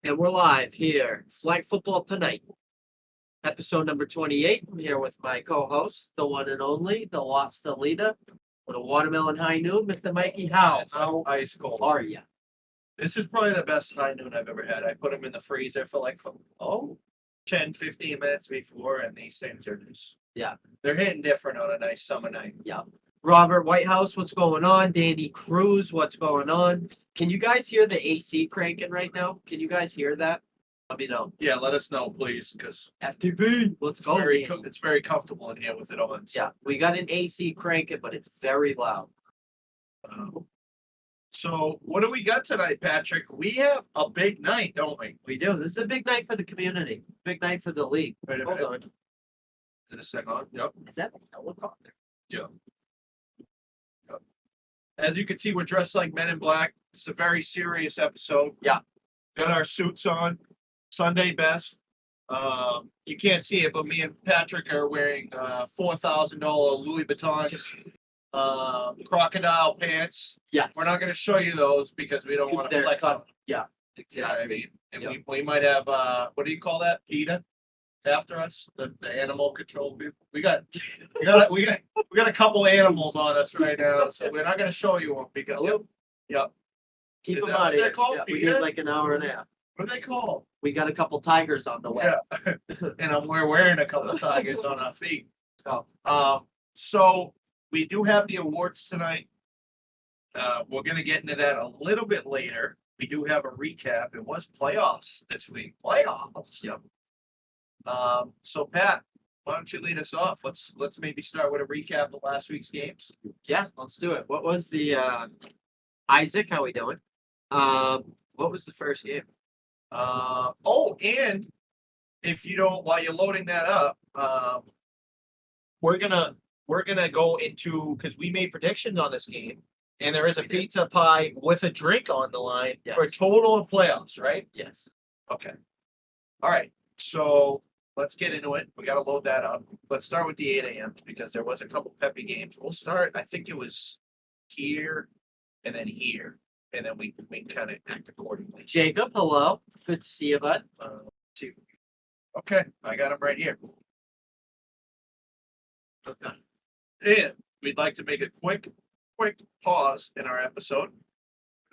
And we're live here. Flag Football Tonight, episode number 28. I'm here with my co-host, the one and only, the lobster leader, with a watermelon high noon, Mr. Mikey Howe. It's ice cold. How are you? This is probably the best high noon I've ever had. I put them in the freezer for 10, 15 minutes before, and these things are just, they're hitting different on a nice summer night. Yeah. Robert Whitehouse, what's going on? Danny Cruz, what's going on? Can you guys hear the AC cranking right now? Can you guys hear that? Let me know. Yeah, let us know, please, because FTP, let's go. it's very comfortable in here with it on. Yeah, we got an AC cranking, but it's very loud. So what do we got tonight, Patrick? We have a big night, don't we? We do. This is a big night for the community. Big night for the league. Wait a Hold minute. on. Is this thing on? Yep. Is that a helicopter? Yeah. As you can see, we're dressed like men in black. It's a very serious episode. Yeah. Got our suits on. Sunday best. You can't see it, but me and Patrick are wearing $4,000 Louis Vuitton crocodile pants. Yeah. We're not going to show you those because we don't want to flex on them. Yeah. Yeah, I mean, and Yep. we might have what do you call that? PETA after us, the animal control people. We got a couple animals on us right now, so we're not going to show you them because Keep Is them that out what of they're here. called, Yeah, we Peter? did like an hour and a half. what are they called? We got a couple tigers on the way. Yeah, and we're wearing a couple of tigers on our feet. Oh. So we do have the awards tonight. We're going to get into that a little bit later. We do have a recap. It was playoffs this week. Playoffs. Yep. So Pat, why don't you lead us off? Let's maybe start with a recap of last week's games. Yeah, let's do it. What was the Isaac? How we doing? What was the first game? And if you don't, while you're loading that up, we're gonna go into, because we made predictions on this game, and there is a We did. pizza pie with a drink on the line Yes. for a total of playoffs, right? Yes. Okay. All right. So let's get into it. We got to load that up. Let's start with the 8 a.m. because there was a couple peppy games. We'll start. I think it was here and then here, and then we kind of act accordingly. Jacob, hello. Good to see you, bud. See. Okay, I got them right here. Okay. And we'd like to make a quick pause in our episode.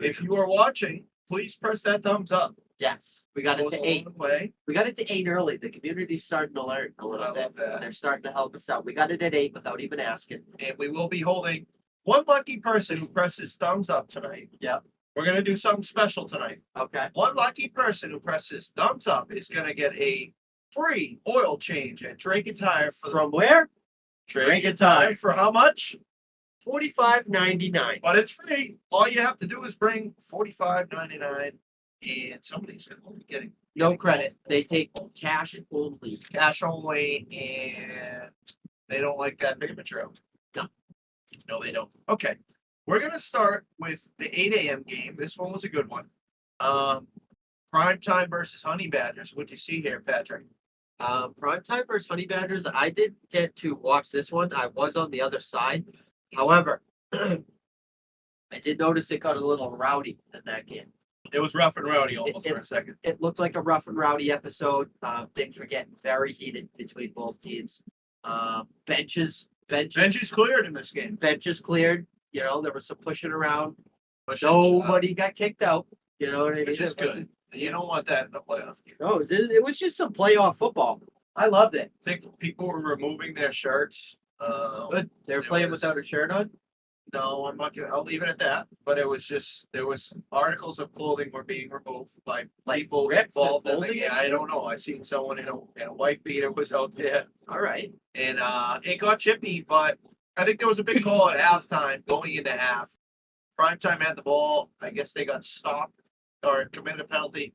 If you are watching, please press that thumbs up. Yes. We got it Goes to a 8. long way. We got it to 8 early. The community's starting to learn a little I bit. love that. They're starting to help us out. We got it at 8 without even asking. And we will be holding one lucky person who presses thumbs up tonight. Yep. We're going to do something special tonight. Okay. One lucky person who presses thumbs up is going to get a free oil change at Drake and Tire From where? Drake and Tire for how much? $45.99. But it's free. All you have to do is bring $45.99, and somebody's going to be getting No credit. They take cash only. cash only, and they don't like that payment trail. No, they don't. Okay, we're gonna start with the 8 a.m. game. This one was a good one. Prime time versus Honey Badgers. What'd you see here, Patrick? Primetime versus Honey Badgers. I did get to watch this one. I was on the other side. However, I did notice it got a little rowdy in that game. It was rough and rowdy almost for a second. It looked like a rough and rowdy episode. Things were getting very heated between both teams. Benches Benches cleared in this game. cleared. You know, there was some pushing around. But Nobody got kicked out. You know what I mean? which is It wasn't- good. You don't want that in a playoff game. No, it was just some playoff football. I loved it. I think people were removing their shirts. Good. They were It playing was- without a shirt on. No, I'm not gonna. I'll leave it at that. But it was just there was articles of clothing were being removed by people ripped and involved in the folding game. it? I don't know. I seen someone in a white beater was out there, All right. and it got chippy. But I think there was a big call at halftime going into half. Primetime had the ball. I guess they got stopped or committed a penalty.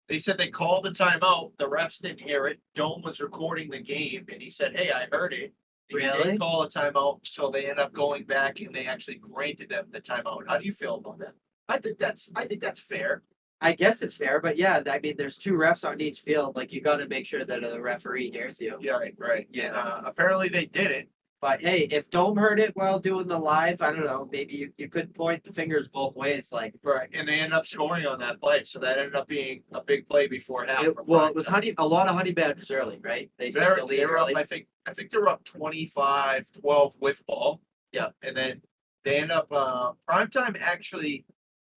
They said they called the timeout. The refs didn't hear it. Dome was recording the game, and he said, "Hey, I heard it." They Really? didn't call a timeout, so they end up going back and they actually granted them the timeout. How do you feel about that? I think that's fair. I guess it's fair, but yeah, I mean, there's two refs on each field. Like, you got to make sure that the referee hears you. Yeah, right. Yeah. Apparently they did it. But hey, if Dome heard it while doing the live, I don't know, maybe you could point the fingers both ways. Like, Right, and they ended up scoring on that play, so that ended up being a big play before half. it, from well, Brian it was Sutton. a lot of honey badgers early, right? They took the They lead were up, early. I think they were up 25-12 with ball. Yeah. And then they end up, primetime actually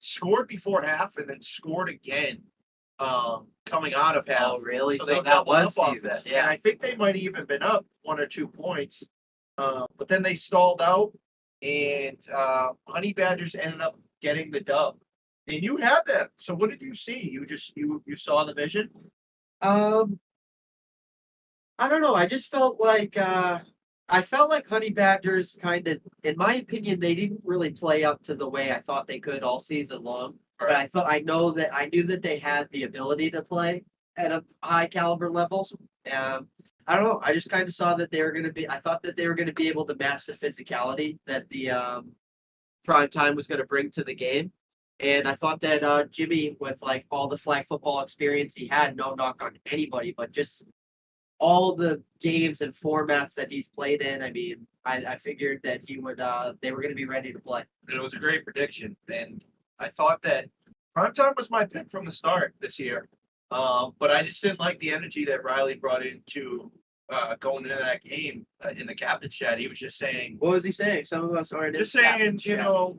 scored before half and then scored again, coming out of half. Oh, really? So So they that doubled was up off huge, that. yeah. And I think they might have even been up 1 or 2 points. But then they stalled out and, Honey Badgers ended up getting the dub. And you had that. So what did you see? You saw the vision? Um, I don't know. I just felt like honey badgers kind of, in my opinion, they didn't really play up to the way I thought they could all season long. But I knew that they had the ability to play at a high caliber level. I don't know. I just kind of saw that they were going to be. I thought that they were going to be able to match the physicality that the prime time was going to bring to the game. And I thought that Jimmy, with like all the flag football experience he had, no knock on anybody, but just all the games and formats that he's played in, I mean, I figured that he would they were going to be ready to play. And it was a great prediction. And I thought that primetime was my pick from the start this year. But I just didn't like the energy that Riley brought into going into that game in the captain's chat. He was just saying, What was he saying? Some of us aren't. just saying, you know,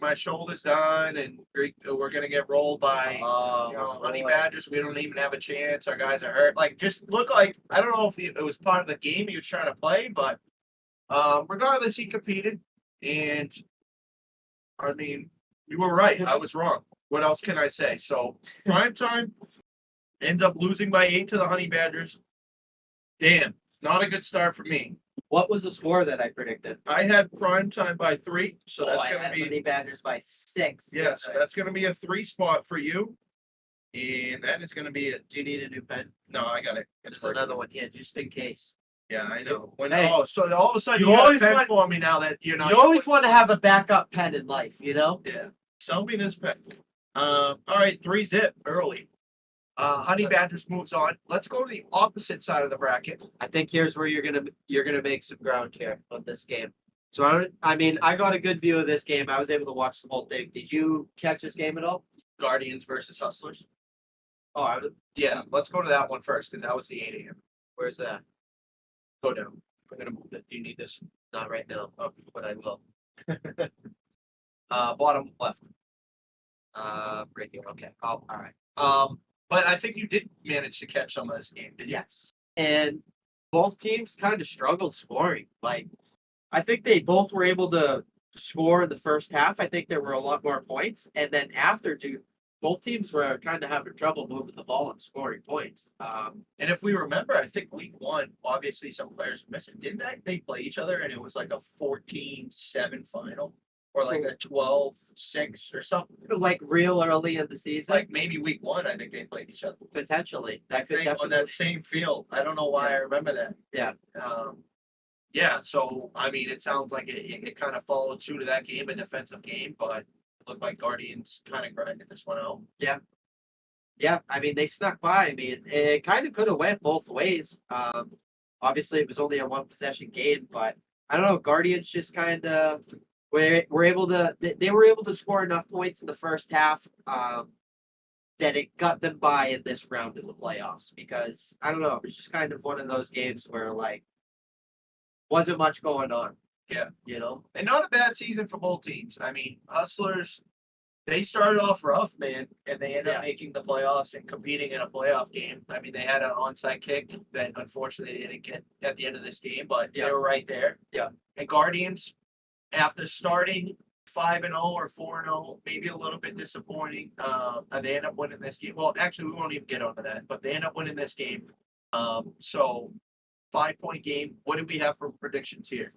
my shoulder's done and we're gonna get rolled by Honey Badgers. We don't even have a chance. Our guys are hurt. Like, just look like, I don't know if it was part of the game he was trying to play, but regardless, he competed. And I mean, you were right. I was wrong. What else can I say? So primetime ends up losing by 8 to the Honey Badgers. Damn, not a good start for me. What was the score that I predicted? I had primetime by 3, so that's I gonna had be honey badgers by 6. yeah. So that's gonna be a 3 spot for you, and that is gonna be it. Do you need a new pen? No, I got it. There's another one here, just in case. Yeah, I know. Hey, So all of a sudden you you got a always pen want- for me now that you know. You always want to have a backup pen in life, you know? Yeah. Sell me this pen. All right, 3-zip early. Honey Badgers moves on. Let's go to the opposite side of the bracket. I think here's where you're gonna make some ground here on this game. So I mean, I got a good view of this game. I was able to watch the whole thing. Did you catch this game at all? Guardians versus Hustlers. Oh, Yeah, let's go to that one first because that was the 8 a.m. where's that? Go down. I'm gonna move that. Do you need this? Not right now, but I will. Bottom left. Right here. Okay. Oh, all right. But I think you did manage to catch some of this game, did you? Yes. And both teams kind of struggled scoring. Like, I think they both were able to score in the first half. I think there were a lot more points. And then both teams were kind of having trouble moving the ball and scoring points. And if we remember, I think week 1, obviously some players were missing. Didn't they play each other and it was like a 14-7 final? Or like a 12-6 or something? Like real early in the season. Like maybe week 1, I think they played each other. Potentially. I think on that same field. I don't know why I remember that. Yeah. Yeah, so I mean, it sounds like it kind of followed suit of that game, a defensive game, but it looked like Guardians kind of grinded this one out. Yeah, I mean, they snuck by. I mean, it kind of could have went both ways. Obviously, it was only a 1-possession game, but I don't know. Guardians just kind of were able to. They were able to score enough points in the first half that it got them by in this round of the playoffs. Because I don't know, it was just kind of one of those games where like wasn't much going on. Yeah. You know, And not a bad season for both teams. I mean, Hustlers, they started off rough, man, and they ended up making the playoffs and competing in a playoff game. I mean, they had an onside kick that unfortunately they didn't get at the end of this game, but they were right there. Yeah. And Guardians, after starting 5-0 or 4-0, maybe a little bit disappointing, they end up winning this game. Well, actually, we won't even get onto that, but they end up winning this game. So 5-point game. What do we have for predictions here?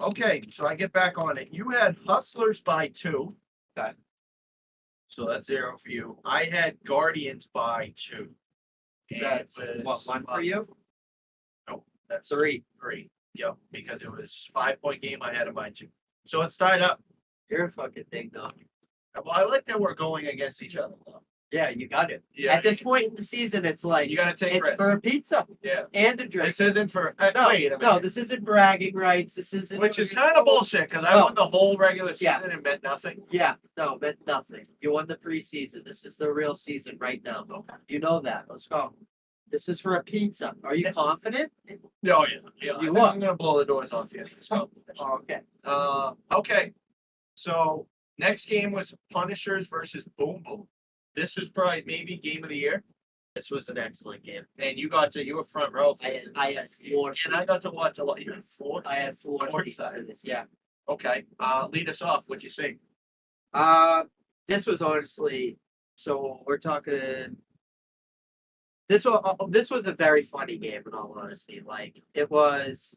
Okay, so I get back on it. You had Hustlers by 2. Okay. So that's 0 for you. I had Guardians by 2. That's what, 1 for you? No, that's 3. 3. Yep, because it was 5-point game. I had it by 2. So it's tied up. You're a fucking ding dong. Well, I like that we're going against each other though. Yeah, you got it. Yeah, At this point in the season, it's like you gotta take it's risks. for a pizza Yeah, and a drink. this isn't for. No, wait a minute. no, this isn't bragging rights. This isn't. Which is kind of bullshit because I No. won the whole regular season Yeah. and meant nothing. Yeah, no, meant nothing. You won the preseason. This is the real season right now. You know that. Let's go. This is for a pizza. Are you confident? Oh yeah. I You think are. I'm gonna blow the doors off you. So, Oh, okay. okay. So next game was Punishers versus Boom Boom. This was probably maybe game of the year, This was an excellent game. and you were front row. for I this. had, I had four. And I got to watch a lot. You had four. I had four Four seats sides. for this. Yeah. Okay. Lead us off. What'd you say? This was honestly. So we're talking. This was a very funny game in all honesty. Like it was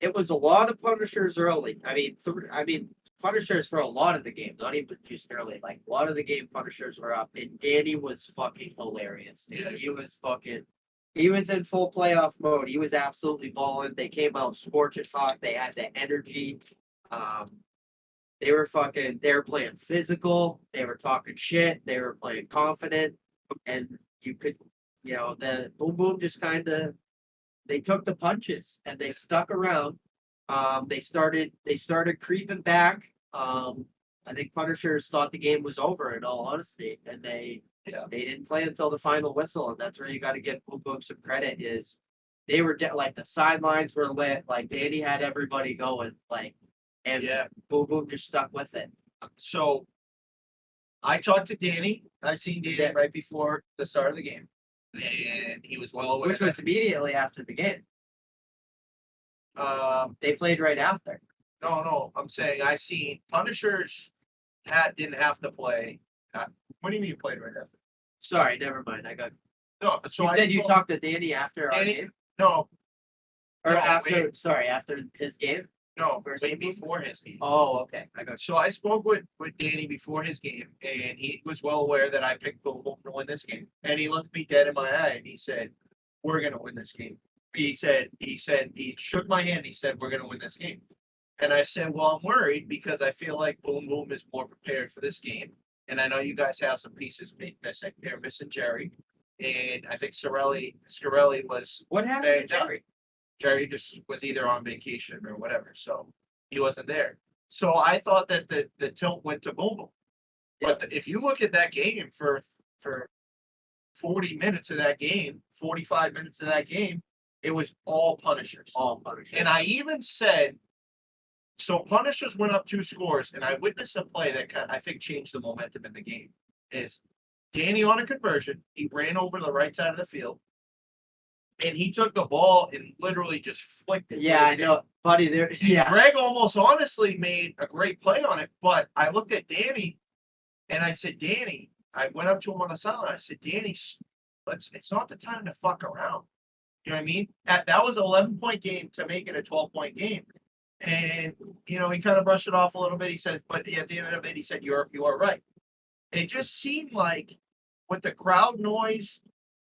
a lot of Punishers early. I mean Punishers for a lot of the game, not even just early. Like a lot of the game Punishers were up, and Danny was fucking hilarious. Dude. Yeah. He was in full playoff mode. He was absolutely balling. They came out scorching hot. They had the energy. They were playing physical. They were talking shit. They were playing confident, and you could, the Boom Boom just kind of they took the punches and they stuck around. They started creeping back. I think Punishers thought the game was over in all honesty, and they didn't play until the final whistle, and that's where you got to give Boom Boom some credit. Is they were like the sidelines were lit, like Danny had everybody going, like, and Boom Boom just stuck with it. So I talked to Danny. I seen Danny right before the start of the game, and he was well aware. Which was immediately after the game. They played right after. No, I'm saying I seen Punishers didn't have to play. What do you mean you played right after? Sorry, never mind. I got. No, so You talked to Danny after our Danny, game, no, or no, after? wait. Sorry, after his game. no, way before his game. Oh, okay. I got. So I spoke with Danny before his game, and he was well aware that I picked Boom Boom to win this game. And he looked me dead in my eye and he said, "We're gonna win this game." He shook my hand. He said, "We're gonna win this game." And I said, "Well, I'm worried because I feel like Boom Boom is more prepared for this game, and I know you guys have some pieces missing. They're missing Jerry, and I think Scarelli was What happened to banged up. Jerry? Jerry just was either on vacation or whatever, so he wasn't there. So I thought that the tilt went to Boom Boom. But if you look at that game for 40 minutes of that game, 45 minutes of that game, it was all Punishers. All Punishers. And I even said, so Punishers went up 2 scores, and I witnessed a play that I think changed the momentum in the game. Is Danny on a conversion? He ran over to the right side of the field, and he took the ball and literally just flicked it. Yeah, I know, buddy. There. Yeah. Greg almost honestly made a great play on it, but I looked at Danny, and I said, Danny. I went up to him on the sideline. I said, Danny, it's not the time to fuck around. You know what I mean? That was an 11-point game to make it a 12-point game. And, he kind of brushed it off a little bit. He says, but at the end of it, he said, you are right. It just seemed like with the crowd noise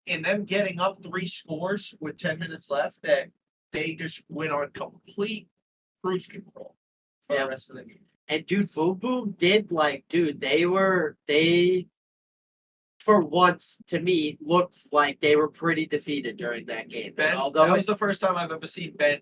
and them getting up 3 scores with 10 minutes left, that they just went on complete cruise control for the rest of the game. And dude, Boom Boom did they for once to me looked like they were pretty defeated during that game. Ben, although that was the first time I've ever seen Ben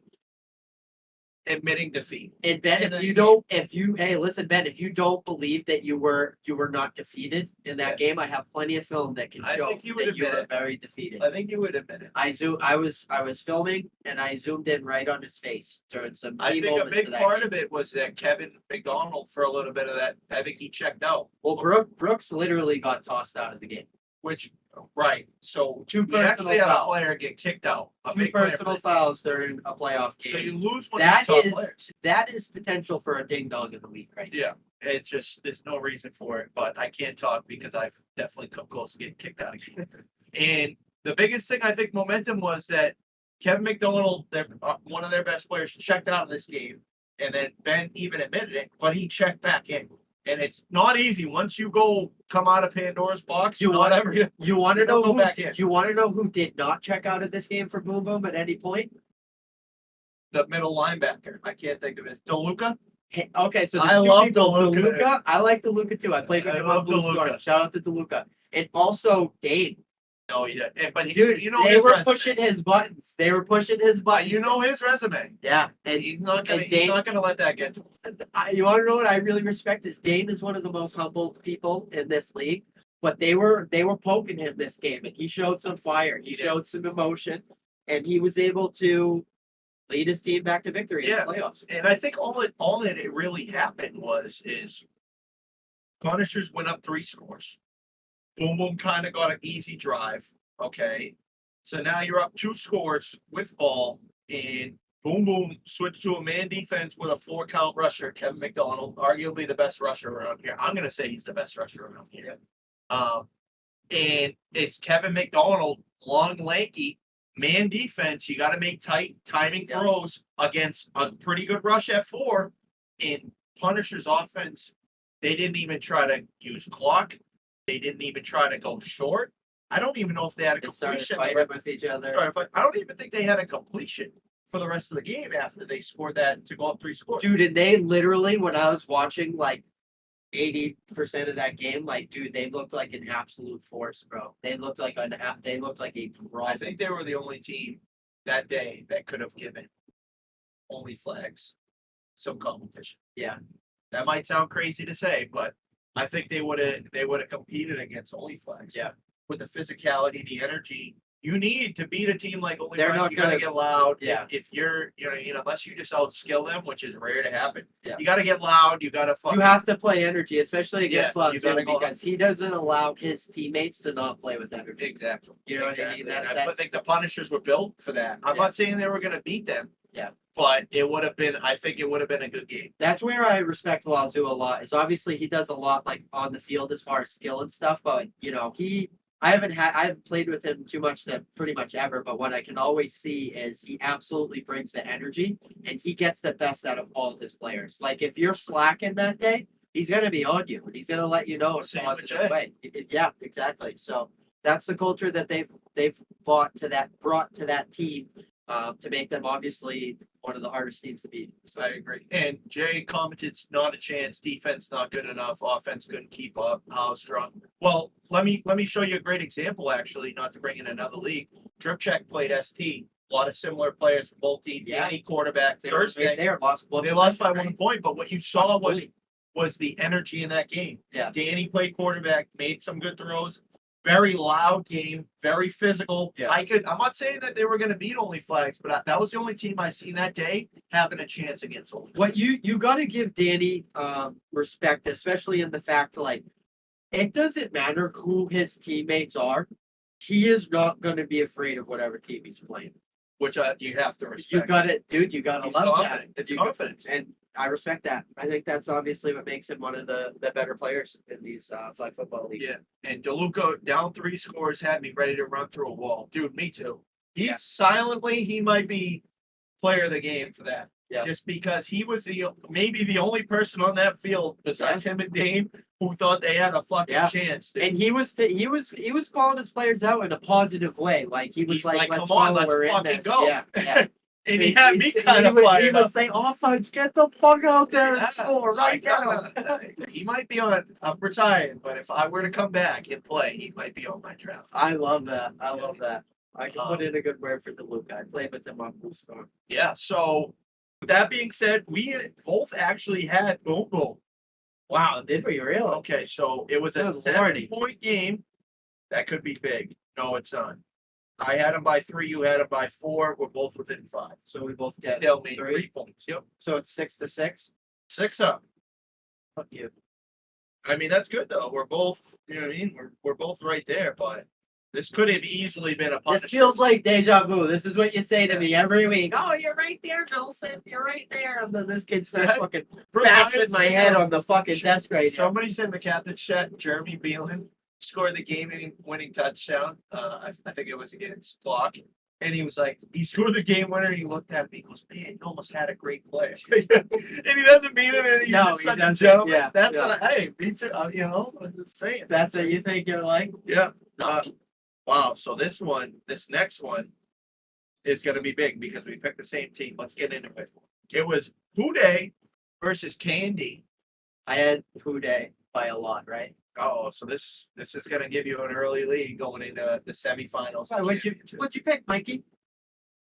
admitting defeat. And Ben, And hey, listen, Ben, if you don't believe that you were not defeated in that game, I have plenty of film that can I show think you would that you admit were it. very defeated. I think you would admit it. I was filming and I zoomed in right on his face during some key I think a moments big of that part game. of it was that Kevin McDonald, for a little bit of that, I think he checked out. Well, Brooks literally got tossed out of the game. Which, right, so Two we actually had a fouls. player get kicked out. A Two big player personal for the fouls during a playoff team. game. So you lose one That of the top is players. that is potential for a ding dong of the week, right? Yeah, it's just, there's no reason for it, but I can't talk because I've definitely come close to getting kicked out again. And the biggest thing I think momentum was that Kevin McDonald, one of their best players, checked out of this game. And then Ben even admitted it, but he checked back in. And it's not easy once you come out of Pandora's box. You want to know who did not check out of this game for Boom Boom at any point? The middle linebacker. I can't think of it. DeLuca? Okay, so I love DeLuca. DeLuca. I like DeLuca too. I played with him on love Blue DeLuca. Storm. Shout out to DeLuca. And also Dane. No, he didn't. But Dude, you know they his were resume. pushing his buttons. They were pushing his buttons. You know his resume. Yeah, And he's not gonna. and He's Dane, not gonna let that get to him. you want to know what I really respect is Dane is one of the most humble people in this league. But they were poking him this game, and he showed some fire. He showed some emotion, and he was able to lead his team back to victory in the playoffs. And I think all that it really happened is Punishers went up 3 scores. Boom Boom kind of got an easy drive. Okay. So now you're up 2 scores with ball, and Boom Boom switched to a man defense with a 4-count rusher, Kevin McDonald, arguably the best rusher around here. I'm gonna say he's the best rusher around here. And it's Kevin McDonald, long, lanky, man defense. You got to make tight timing throws against a pretty good rush at 4. And Punisher's offense, they didn't even try to use clock. They didn't even try to go short. I don't even know if they had a They started completion. fighting with each other. I don't even think they had a completion for the rest of the game after they scored that to go up 3 scores. Dude, and they literally, when I was watching like 80% of that game, like, dude, they looked like an absolute force, bro. They looked like a problem. I think they were the only team that day that could have given only flags some competition. Yeah. That might sound crazy to say, but I think they would have competed against only flags. Yeah. With the physicality, the energy you need to beat a team like only They're flags. not You gotta gonna- get loud. Yeah. If you're unless you just outskill them, which is rare to happen. Yeah. You gotta get loud. You gotta You have to play energy, especially against Yeah, you gotta Lazio, go- because he doesn't allow his teammates to not play with energy. Exactly. You know what I mean? And I That's- think the Punishers were built for that. I'm Yeah. not saying they were going to beat them. Yeah. But it would have been. I think it would have been a good game. That's where I respect Lazio a lot. Is obviously he does a lot like on the field as far as skill and stuff, but I haven't played with him too much to pretty much ever, but what I can always see is he absolutely brings the energy and he gets the best out of all his players. Like if you're slacking that day, he's gonna be on you and he's gonna let you know in a Same with positive way. Yeah, exactly. So that's the culture that they've brought to that team to make them obviously one of the hardest teams to beat. So I agree. And Jay commented, "Not a chance. Defense not good enough. Offense couldn't keep up. How strong?" Well, let me show you a great example. Actually, not to bring in another league. Drip Check played ST. A lot of similar players from both teams. Yeah. Danny quarterback they were right Thursday. there, lost one They lost by possession, 1 point, but what you saw Right? was the energy in that game. Yeah. Danny played quarterback, made some good throws. Very loud game, very physical. Yeah. I'm not saying that they were going to beat Only Flags, but that was the only team I seen that day having a chance against Only Flags. What you got to give Danny respect, especially in the fact like it doesn't matter who his teammates are. He is not going to be afraid of whatever team he's playing. Which you have to respect. You got it, dude. You got to He's love confident. that. It's You- confidence. and I respect that. I think that's obviously what makes him one of the better players in these flag football leagues. Yeah. And DeLuca down 3 scores had me ready to run through a wall. Dude, me too. He's Yeah. silently, he might be player of the game for that. Yeah. Just because he was maybe the only person on that field besides him and Dame who thought they had a fucking Yeah. chance. Dude. And he was calling his players out in a positive way. Like he was He's like, like, "Let's "Come on, go, let's we're in fucking this." go. Yeah, yeah. And he had me kind of He fired would up. say, "Offense, get the fuck out there and Yeah, score right now." He might be on retired, but if I were to come back and play, he might be on my draft. I love that. I love that. I can put in a good word for DeLuca. I played with him on Blue Storm. Yeah. So with that being said, we both actually had Boom Boom. Wow, did we really? Okay, so it was a Good lordy. 7-point game. That could be big. No, it's not. I had him by 3. You had him by 4. We're both within 5. So we both get Still made 3. 3 points. Yep. So it's 6-6. 6 up. Fuck you. I mean, that's good though. We're both, you know what I mean? We're both right there, but this could have easily been a This Punisher. feels like deja vu. This is what you say to me every week. Oh, you're right there, Nelson. You're right there. And then this kid starts Yeah. fucking bashing my head on the fucking desk right now. Somebody's in the captain chat. Jeremy Beelan scored the game-winning touchdown. I think it was against Block. And he was like, he scored the game winner, and he looked at me. He goes, "Man, you almost had a great play." And he doesn't mean it. And he's No, just he such a doesn't. gentleman. Yeah, That's yeah. hey, me too. I'm just saying. That's what you think you're like? Yeah. Wow. So this next one is going to be big because we picked the same team. Let's get into it. It was Houde versus Candy. I had Houde by a lot, right? Oh, so this is gonna give you an early lead going into the semifinals. and What'd championship. you pick, Mikey?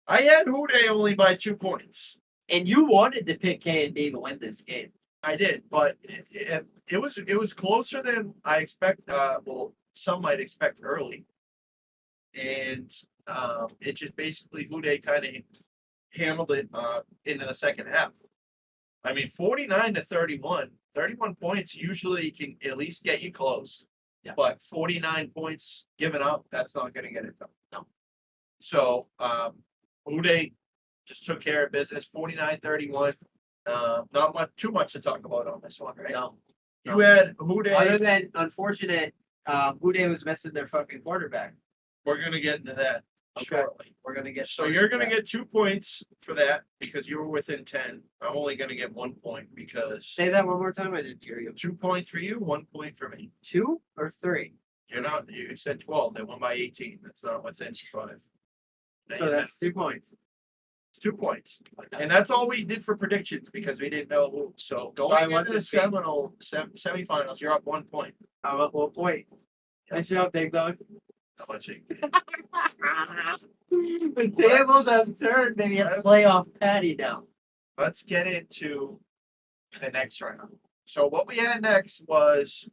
I had Howe only by 2 points. And you wanted to pick K and D to win this game. I did, but it was closer than I expect. Well, some might expect early, and it just basically Howe kind of handled it into the second half. I mean, 49 to 31, 31 points usually can at least get you close. Yeah. But 49 points given up, that's not going to get it done. No. So, Uday just took care of business, 49-31. Not too much to talk about on this one, right? No. You had Uday. Other than unfortunate, Uday was missing their fucking quarterback. We're going to get into that shortly. We're gonna get. So you're going to get 2 points for that because you were within 10. I'm only going to get 1 point because Say that one more time. I didn't hear you. 2 points for you, 1 point for me. 2 or 3? You're not, you said 12, they won by 18. That's not within 5. So that's 2 points. It's 2 points. And that's all we did for predictions because we didn't know who. So So I going won into the this game. semifinals, you're up 1 point. I'm up 1 point. Nice job, Big Dog. How much? The tables have turned. Maybe a playoff patty now. Let's get into the next round. So what we had next was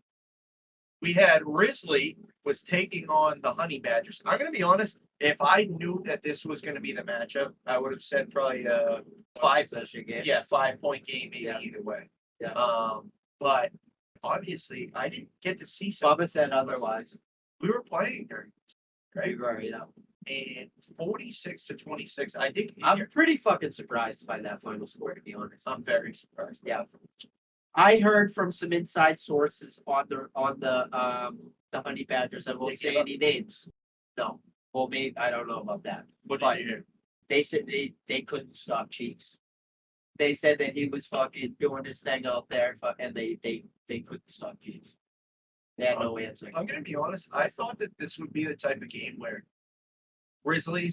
we had Risley was taking on the Honey Badgers. I'm going to be honest. If I knew that this was going to be the matchup, I would have said probably a 5-session game. 5-point game maybe Yeah. either way. Yeah. But obviously I didn't get to see some. Bubba said otherwise. We were playing during, right? Right. Yeah. And 46-26. I think I'm pretty fucking surprised by that final score, to be honest. I'm very surprised. Yeah. I heard from some inside sources on the Honey Badgers. I won't say any names. No. Well, maybe I don't know about that. What did you hear? They said they couldn't stop Cheeks. They said that he was fucking doing his thing out there, and they couldn't stop Cheeks. They had no answer. I'm gonna be honest. I thought that this would be the type of game where Risley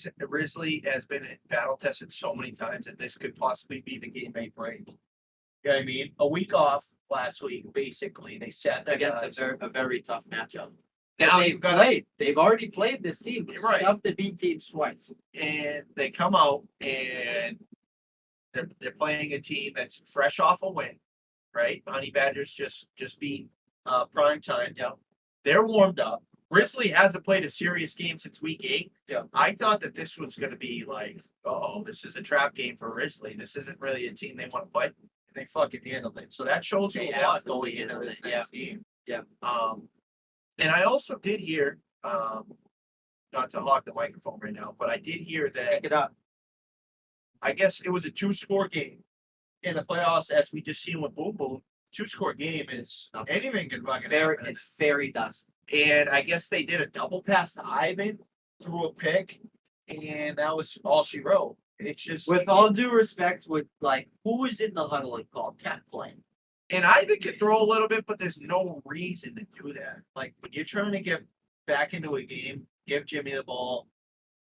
has been battle tested so many times that this could possibly be the game they break. You know what I mean? A week off last week, basically, they sat their Against guys. a very tough matchup. Now they've you've got played. They've already played this team. You're right. Enough to beat teams twice. And they come out and they're playing a team that's fresh off a win, right? Honey Badgers just beat prime time. Yeah. They're warmed up. Risley hasn't played a serious game since week 8. Yeah. I thought that this was going to be like, oh, this is a trap game for Risley. This isn't really a team they want to play. They fucking handled it. So that shows you a lot going into this next game. Yeah. And I also did hear, not to hog the microphone right now, but I did hear that Pick it up. I guess it was a 2-score game in the playoffs, as we just seen with Boom Boom. 2-score game is anything can fucking happen. It's very dusty. And I guess they did a double pass to Ivan through a pick, and that was all she wrote. It's just With all due respect, with like who was in the huddle and called cat play? and Ivan could throw a little bit, but there's no reason to do that. Like when you're trying to get back into a game, give Jimmy the ball,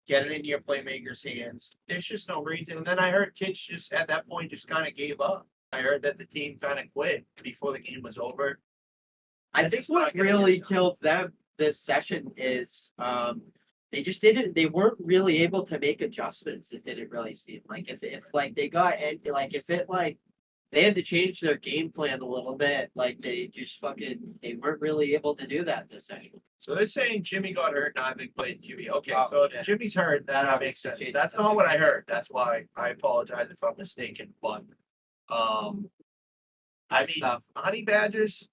get it into your playmakers' hands. There's just no reason. And then I heard kids just at that point just kind of gave up. I heard that the team kind of quit before the game was over. I think what really killed them this session is they just didn't. They weren't really able to make adjustments. It didn't really seem like if like they got and like if it like they had to change their game plan a little bit. Like they just they weren't really able to do that this session. So they're saying Jimmy got hurt and Ivan played QB. Okay, Oh, so yeah. if Jimmy's hurt, that makes sense. That's not what I heard. That's why I apologize if I'm mistaken. But I mean, Stuff. Honey Badgers,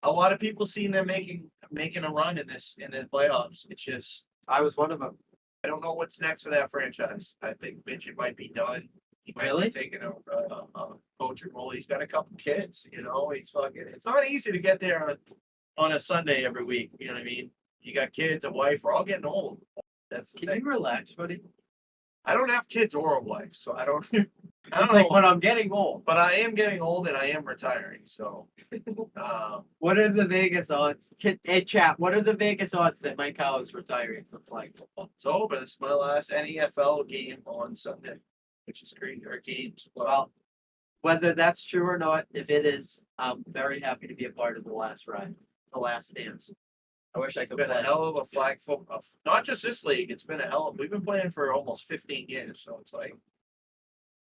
a lot of people seen them making a run in the playoffs. It's just I was one of them. I don't know what's next for that franchise. I think Mitchell might be done. He might Really? be taking a coaching role. He's got a couple kids, he's fucking, it's not easy to get there on a Sunday every week. You know what I mean? You got kids, a wife, we're all getting old. That's the Can thing. you relax, buddy? I don't have kids or a wife, so I don't It's know. like when I'm getting old. But I am getting old and I am retiring, so What are the Vegas odds? Hey, chat. What are the Vegas odds that Mike Howe is retiring from playing football? it's over. This is my last NFL game on Sunday, which is great. Or games. Well, whether that's true or not, if it is, I'm very happy to be a part of the last ride. The Last Dance. I wish I It's could been a play. hell of a flag football. Not just this league. It's been a hell of. We've been playing for almost 15 years, so it's like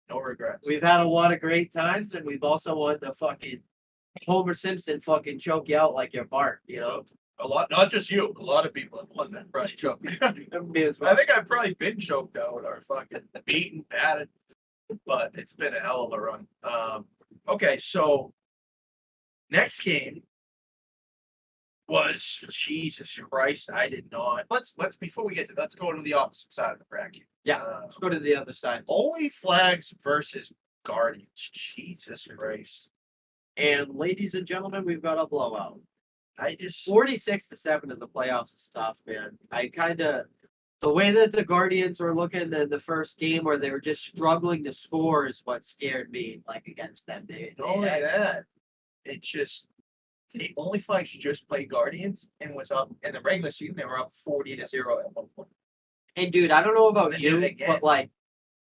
no regrets. We've had a lot of great times, and we've also won the fucking Homer Simpson fucking choke you out like you're Bart, you know? A lot, not just you. A lot of people have won that prize choke. Me as I well. think I've probably been choked out or fucking beaten, batted, but it's been a hell of a run. Okay, so next game was Jesus Christ. I did not. Let's before we get to let's go to the opposite side of the bracket. Yeah, let's go to the other side. Only Flags versus Guardians. Jesus Christ. And ladies and gentlemen, we've got a blowout. I just 46-7 in the playoffs is tough, man. I kind of the way that the Guardians were looking in the first game where they were just struggling to score is what scared me, like against them. not only that, it just the only Flags just played Guardians and was up in the regular season. They were up 40-0 at one point. And dude, I don't know about They did you, it again. but like,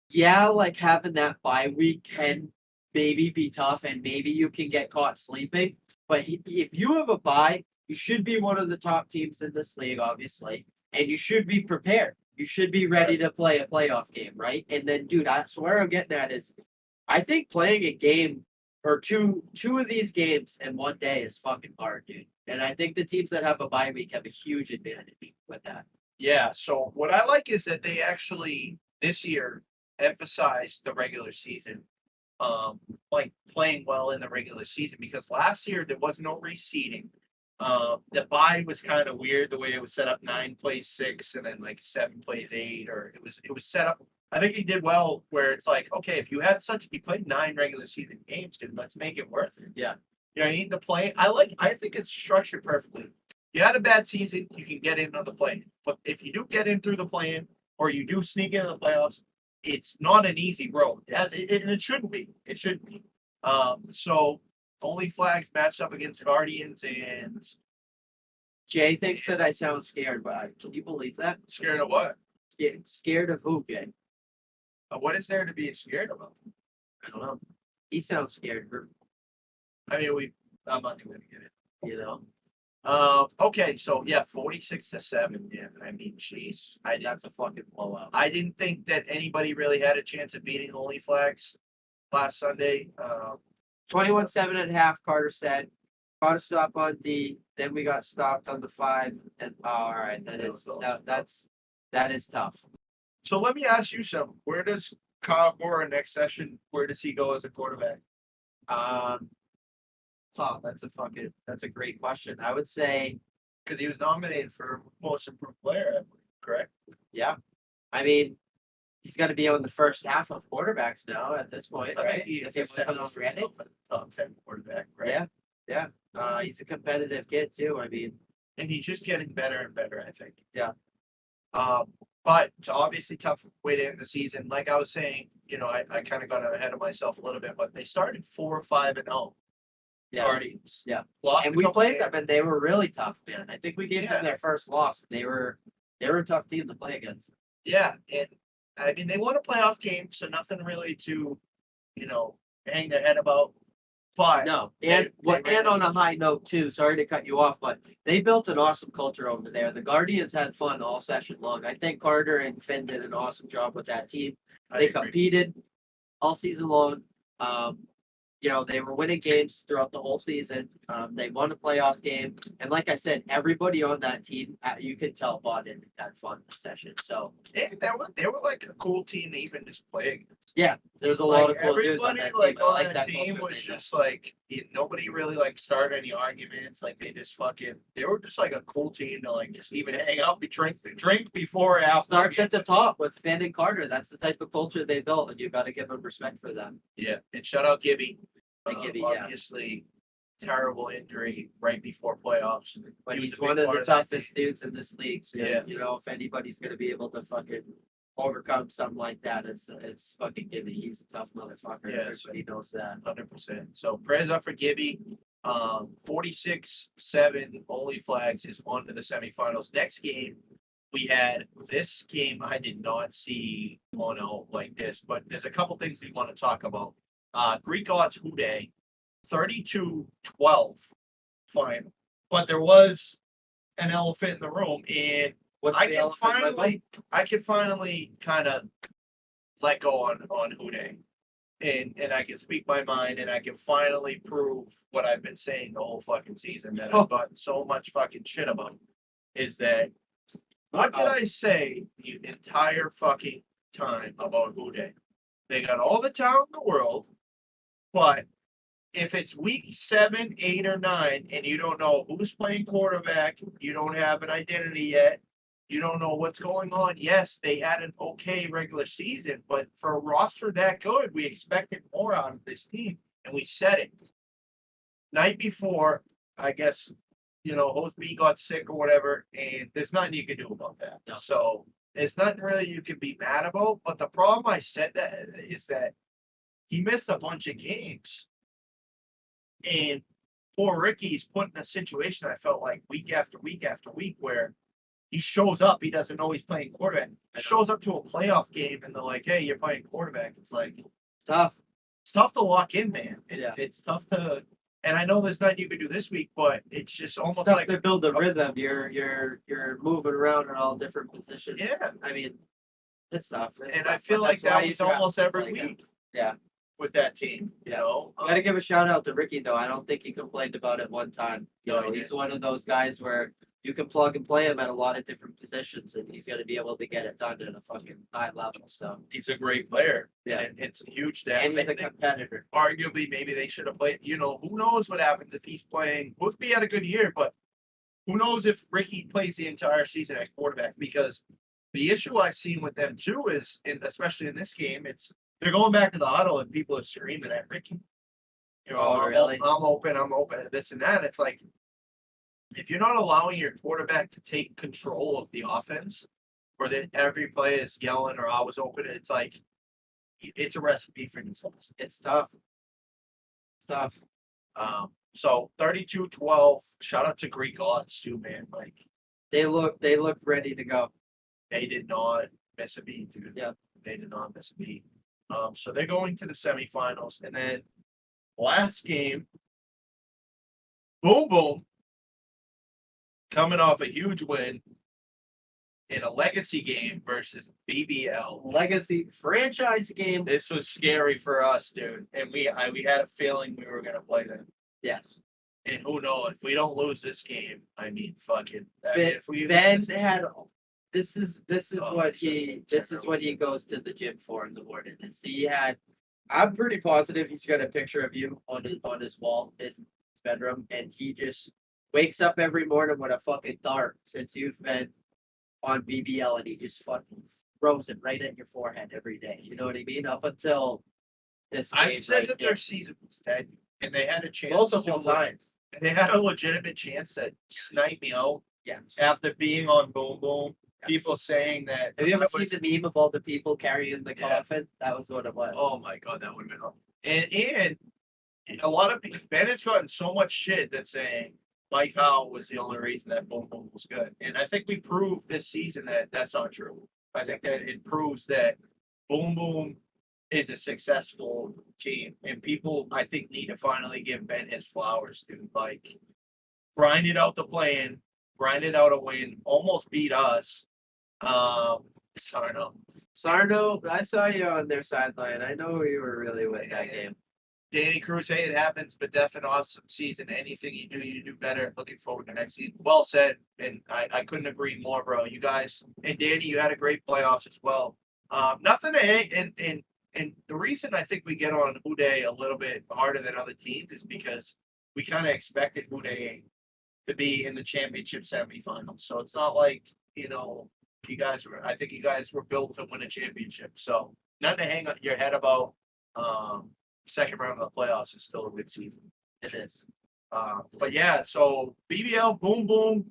yeah, like having that bye week can maybe be tough, and maybe you can get caught sleeping. But if you have a bye, you should be one of the top teams in this league, obviously, and you should be prepared. You should be ready to play a playoff game, right? And then, dude, so where I'm getting at is, I think playing a game or two of these games in one day is fucking hard, dude. And I think the teams that have a bye week have a huge advantage with that. Yeah, so what I like is that they actually this year emphasized the regular season, like playing well in the regular season because last year there was no reseeding. The bye was kind of weird the way it was set up. 9 plays 6, and then like 7 plays 8, or it was set up. I think he did well where it's like, okay, if you played 9 regular season games, dude, let's make it worth it. Yeah. You know, you need to play. I think it's structured perfectly. You had a bad season, you can get into the play. But if you do get in through the play-in, or you do sneak into the playoffs, it's not an easy road. And it shouldn't be. It shouldn't be. So only Flags matched up against Guardians and Jay thinks that I sound scared, but can you believe that? scared of what? Scared of who, Jay? What is there to be scared about? I don't know. He sounds scared, I mean, I'm not going to get it. you know. Okay, so yeah, 46-7. Yeah, I mean, jeez, That's a fucking blowout. I didn't think that anybody really had a chance of beating Only Flags last Sunday. 21-7 at half, Carter said. Got to stop on D. Then we got stopped on the 5. And all right, that is tough. So let me ask you something. Where does Kyle Gore next session? Where does he go as a quarterback? That's a great question. I would say, Because he was nominated for most improved player, I believe, correct? yeah. I mean, he's got to be on the first half of quarterbacks now at this point, I right? think he If he wasn't already. top 10 quarterback, right? Yeah, yeah. He's a competitive kid too. I mean, And he's just getting better and better, I think. Yeah. But it's obviously tough way to end the season. Like I was saying, you know, I kind of got ahead of myself a little bit, but they started 4-5-0. yeah. Guardians. Yeah. Lost And a we couple played games. them, and they were really tough, man. I think we gave Yeah. them their first loss. They were a tough team to play against. Yeah, and I mean they won a playoff game, so nothing really to, you know, hang their head about. But No, they and on a high note too. Sorry to cut you off, but they built an awesome culture over there. The Guardians had fun all session long. I think Carter and Finn did an awesome job with that team. I They agree. competed all season long. You know, they were winning games throughout the whole season. They won a playoff game, and like I said, everybody on that team, you could tell, bought in and had fun this session. So And they were like a cool team to even just play against. yeah, there's a Like lot of cool dudes on everybody that team. like I on like that that team culture was they just like nobody really like started any arguments. Like they just fucking they were just like a cool team to like just even hang out, drink before or after. starts at the top with Finn and Carter. That's the type of culture they built, and you've got to give them respect for them. Yeah, and shout out Gibby. Gibby, yeah. Obviously, terrible injury right before playoffs. But He was he's a big one of part the that toughest team. dudes in this league. So, Yeah. you know, if anybody's gonna be able to fucking overcome something like that, it's fucking Gibby. He's a tough motherfucker. Yes. Everybody knows that. 100%. So prayers up for Gibby. 46-7 Only Flags is on to the semifinals. Next game, we had this game I did not see on out like this, but there's a couple things we want to talk about. Greek odds Howe 32-12 final. but there was an elephant in the room, and What's I the can elephant in the room? finally kind of let go on Houday, and I can speak my mind, and I can finally prove what I've been saying the whole fucking season that I've gotten so much fucking shit about. Is that what did I say the entire fucking time about Houday? They got all the talent in the world, but if it's week 7, 8, or 9, and you don't know who's playing quarterback, you don't have an identity yet, you don't know what's going on. Yes, they had an okay regular season, but for a roster that good, we expected more out of this team, and we said it. Night before, I guess, Host B got sick or whatever, and there's nothing you can do about that. No. So there's nothing really you can be mad about. But the problem I said that is that he missed a bunch of games. And poor Ricky's put in a situation I felt like week after week after week where he shows up, he doesn't know he's playing quarterback. He shows up to a playoff game and they're like, hey, you're playing quarterback. It's like It's tough. it's tough to lock in, man. Yeah. It's tough to, and I know there's nothing you can do this week, but it's just It's almost tough like to build a rhythm. You're moving around in all different positions. yeah. I mean, it's tough. And I feel like that was almost every week. Yeah. With that team, Got to give a shout out to Ricky though. I don't think he complained about it one time. He's one of those guys where you can plug and play him at a lot of different positions, and he's going to be able to get it done at a fucking high level. So he's a great player. Yeah. And it's a huge stat. and he's a competitor. Arguably, maybe they should have played. Who knows what happens if he's playing? Wolfby had a good year, but who knows if Ricky plays the entire season at quarterback? Because the issue I've seen with them too is, especially in this game, they're going back to the huddle and people are screaming at Ricky. Really? I'm open, this and that. It's like, if you're not allowing your quarterback to take control of the offense, or that every play is yelling or I was open, it's like, it's a recipe for disaster. It's tough. It's tough. So 32-12, shout out to Greek Gods too, man. Like, They look ready to go. they did not miss a beat, dude. Yeah. They did not miss a beat. So they're going to the semifinals, and then last game, boom, coming off a huge win in a legacy game versus BBL. Legacy franchise game. This was scary for us, dude, and we had a feeling we were gonna play them. Yes. And who knows, if we don't lose this game, I mean, fucking. Ben had. This is what he goes to the gym for in the morning. Is he had. I'm pretty positive he's got a picture of you on his wall in his bedroom, and he just wakes up every morning with a fucking dart since you've been on BBL, and he just fucking throws it right at your forehead every day. You know what I mean? Up until this. I've said that their season was dead, and they had a chance multiple times. And they had a legitimate chance to snipe me out. Yeah. After being on Boom Boom, people saying that. Have you ever seen the meme of all the people carrying the Yeah. coffin? That was what it was. Oh my god, that would have been awesome. And a lot of people, Ben has gotten so much shit that saying Mike Howe was the only reason that Boom Boom was good. And I think we proved this season that that's not true. I think that it proves that Boom Boom is a successful team, and people I think need to finally give Ben his flowers, dude. Like, grinded out the plan, grinded out a win, almost beat us. Sarno. Sarno, I saw you on their sideline. I know you were really with that game. Danny Cruz, hey, it happens, but definitely awesome season. Anything you do better. Looking forward to next season. Well said, and I couldn't agree more, bro. You guys and Danny, you had a great playoffs as well. Nothing to hang, and the reason I think we get on Houday a little bit harder than other teams is because we kind of expected Houday to be in the championship semifinals. So it's not like, I think you guys were built to win a championship. So nothing to hang your head about. Second round of the playoffs is still a good season. It is. But yeah, so BBL, boom, boom.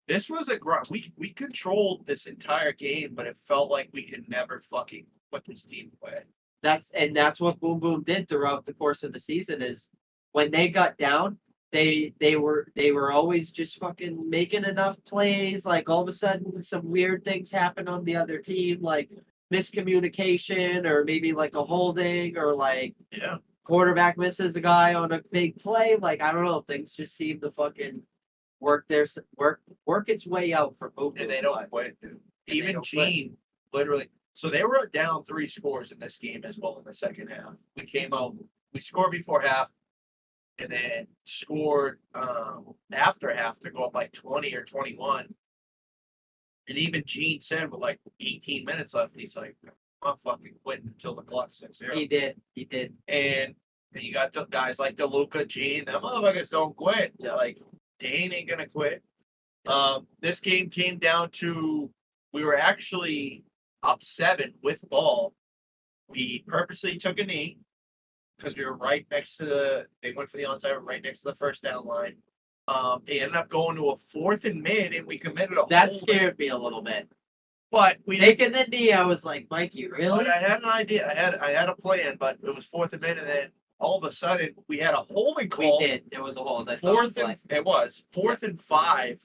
This was we controlled this entire game, but it felt like we could never fucking put this team away. That's what Boom Boom did throughout the course of the season. Is when they got down, they were always just fucking making enough plays. Like all of a sudden, some weird things happen on the other team, like miscommunication or maybe like a holding or like quarterback misses a guy on a big play. Like I don't know, things just seem to fucking work its way out for both. And they don't quit, dude. Even don't quit. Gene, literally. So they were down 3 scores in this game as well in the second half. We came out, we scored before half, and then scored after half to go up like 20 or 21. And even Gene said with like 18 minutes left, he's like, I'm not fucking quitting until the clock says 0. He did. And you got guys like DeLuca, Gene, them motherfuckers don't quit. Yeah. Like Dane ain't gonna quit. This game came down to, we were actually up 7 with ball. We purposely took a knee because we were right next to they went for the onside, right next to the first down line. They ended up going to a 4th and mid, and we committed a That hold. scared me a little bit. But we Taking the knee, I was like, Mikey, really? But I had an idea. I had a plan, but it was 4th and mid, and then all of a sudden we had a holding call. We did. There was a hold. I saw the 4th play. and it was 4th and 5.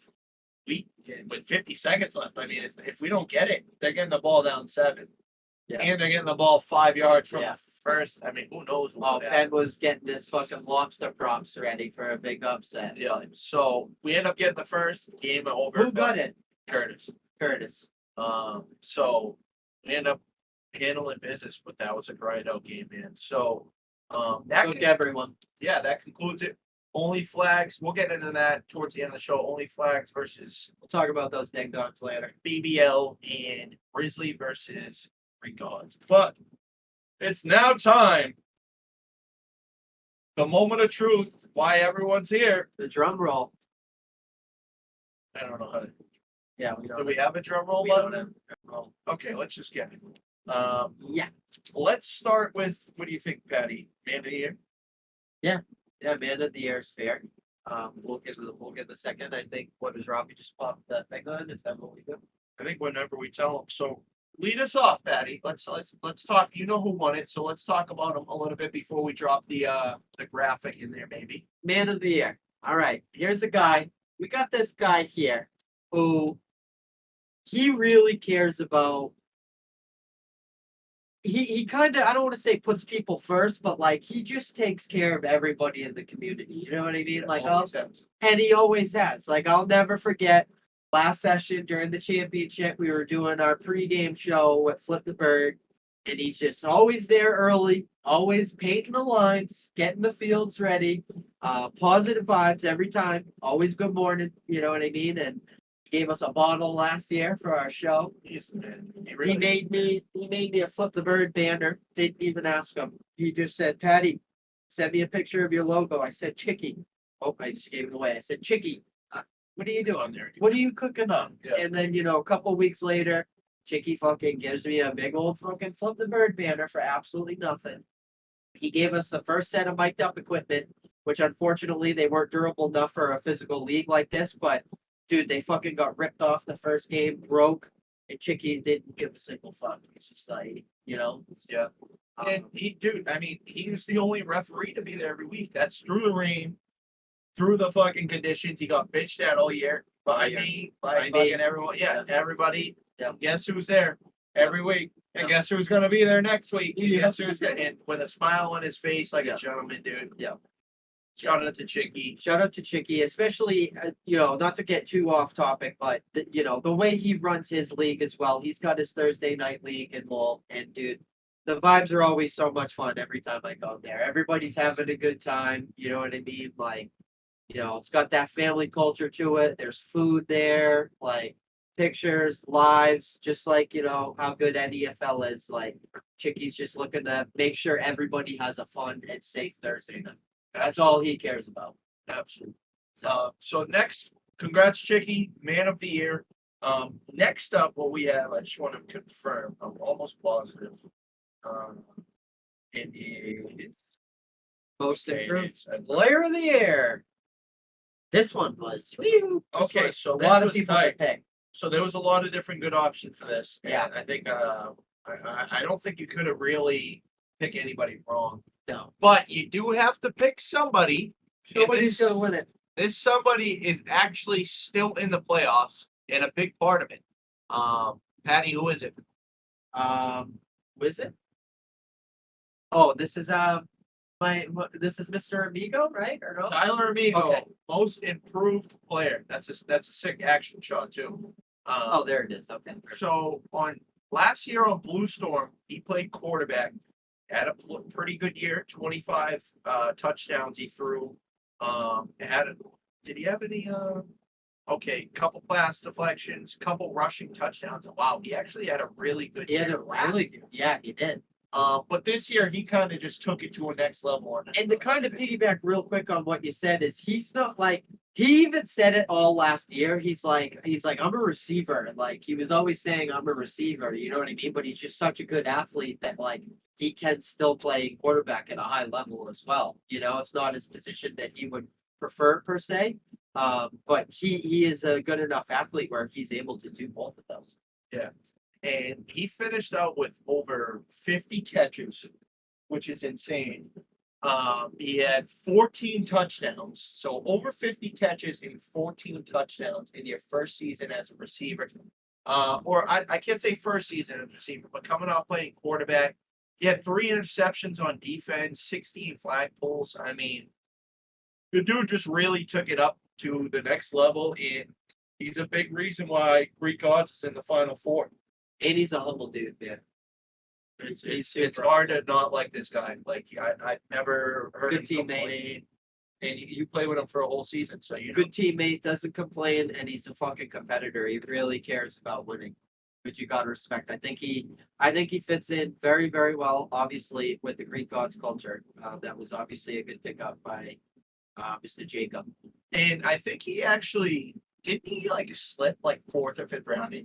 We with 50 seconds left. I mean, if we don't get it, they're getting the ball down 7, and they're getting the ball 5 yards from the first. I mean, who knows what? Penn was getting his fucking lobster props ready for a big upset. Yeah. So we end up getting the first game over. Who got it? Curtis. So we end up handling business, but that was a grind out game, man. So that Took everyone. Yeah, that concludes it. Only flags. We'll get into that towards the end of the show. Only flags versus We'll talk about those ding dogs later. BBL and Grizzly versus Regards. But it's now time. The moment of truth. Why everyone's here. The drum roll. I don't know how to. Yeah, we Do don't. we have a drum roll We don't button? Okay, let's just get it. Yeah. Let's start with, what do you think, Patty? Man of the year? Yeah, man of the year is fair. We'll give the second. I think what is Robbie just popped that thing on? Is that what we do? I think whenever we tell them. So lead us off, Patty. Let's talk. You know who won it, so let's talk about them a little bit before we drop the graphic in there, maybe. Man of the year. All right. Here's a guy. We got this guy here who he really cares about. He kind of, I don't want to say puts people first, but like he just takes care of everybody in the community. You know what I mean? Like, and he always has. Like, I'll never forget last session during the championship, we were doing our pregame show with Flip the Bird, and he's just always there early, always painting the lines, getting the fields ready, positive vibes every time, always good morning. You know what I mean? And gave us a bottle last year for our show. He made me a Flip the Bird banner. Didn't even ask him. He just said, Patty, send me a picture of your logo. I said, Chicky. Oh, I just gave it away. I said, Chicky, what are you doing there? What are you cooking up? Yeah. And then, a couple weeks later, Chicky fucking gives me a big old fucking Flip the Bird banner for absolutely nothing. He gave us the first set of mic'd up equipment, which unfortunately they weren't durable enough for a physical league like this, but dude, they fucking got ripped off the first game, broke, and Chicky didn't give a single fuck. It's just like, Yeah. And he was the only referee to be there every week. That's through the rain, through the fucking conditions. He got bitched at all year by me, by fucking everyone. Yeah, everybody. Yeah. Guess who's there every week? And guess who's gonna be there next week? Guess who's and with a smile on his face, like a gentleman, dude. Yeah. Shout out to Chicky. Shout out to Chicky, especially, not to get too off topic, but, the way he runs his league as well. He's got his Thursday night league and all. And, dude, the vibes are always so much fun every time I go there. Everybody's having a good time. You know what I mean? Like, it's got that family culture to it. There's food there, like pictures, lives, just like, how good NFL is. Like, Chicky's just looking to make sure everybody has a fun and safe Thursday night. That's all he cares about. Absolutely. So next, congrats, Chicky, man of the year. Next up, what we have, I just want to confirm. I'm almost positive. It is Most improved player of the year. This one was. Okay, so a lot of people to pick. So there was a lot of different good options for this. Yeah. And I think I don't think you could have really picked anybody wrong. No. But you do have to pick somebody. Nobody's going to win it. This somebody is actually still in the playoffs and a big part of it. Patty, who is it? Who is it? Oh, this is This is Mr. Amigo, right? Or no? Tyler Amigo, Okay. most improved player. That's a sick action shot too. Oh, there it is. Okay. So on last year on Blue Storm, he played quarterback, had a pretty good year, 25 touchdowns he threw. Did he have any? Okay, couple pass deflections, couple rushing touchdowns. Wow, he actually had a really good He had year a last really, year. yeah, he did. But this year he kind of just took it to a next level. And to kind of piggyback real quick on what you said is he's not like he even said it all last year. He's like I'm a receiver. Like he was always saying I'm a receiver. You know what I mean? But he's just such a good athlete that like he can still play quarterback at a high level as well. You know, it's not his position that he would prefer per se. But he is a good enough athlete where he's able to do both of those. Yeah. And he finished out with over 50 catches, which is insane. He had 14 touchdowns, so over 50 catches and 14 touchdowns in your first season as a receiver. Or I can't say first season as a receiver, but coming off playing quarterback, he had 3 interceptions on defense, 16 flag pulls. I mean, the dude just really took it up to the next level, and he's a big reason why Greek Gods is in the Final Four. And he's a humble dude, man. It's hard to not like this guy. Like I've never heard Good him teammate. complain, and you play with him for a whole season, so you know. Good teammate, doesn't complain, and he's a fucking competitor. He really cares about winning, which you gotta respect. I think he fits in very, very well, obviously, with the Greek Gods culture. That was obviously a good pickup by Mr. Jacob. And I think he actually didn't he like slip like 4th or 5th round.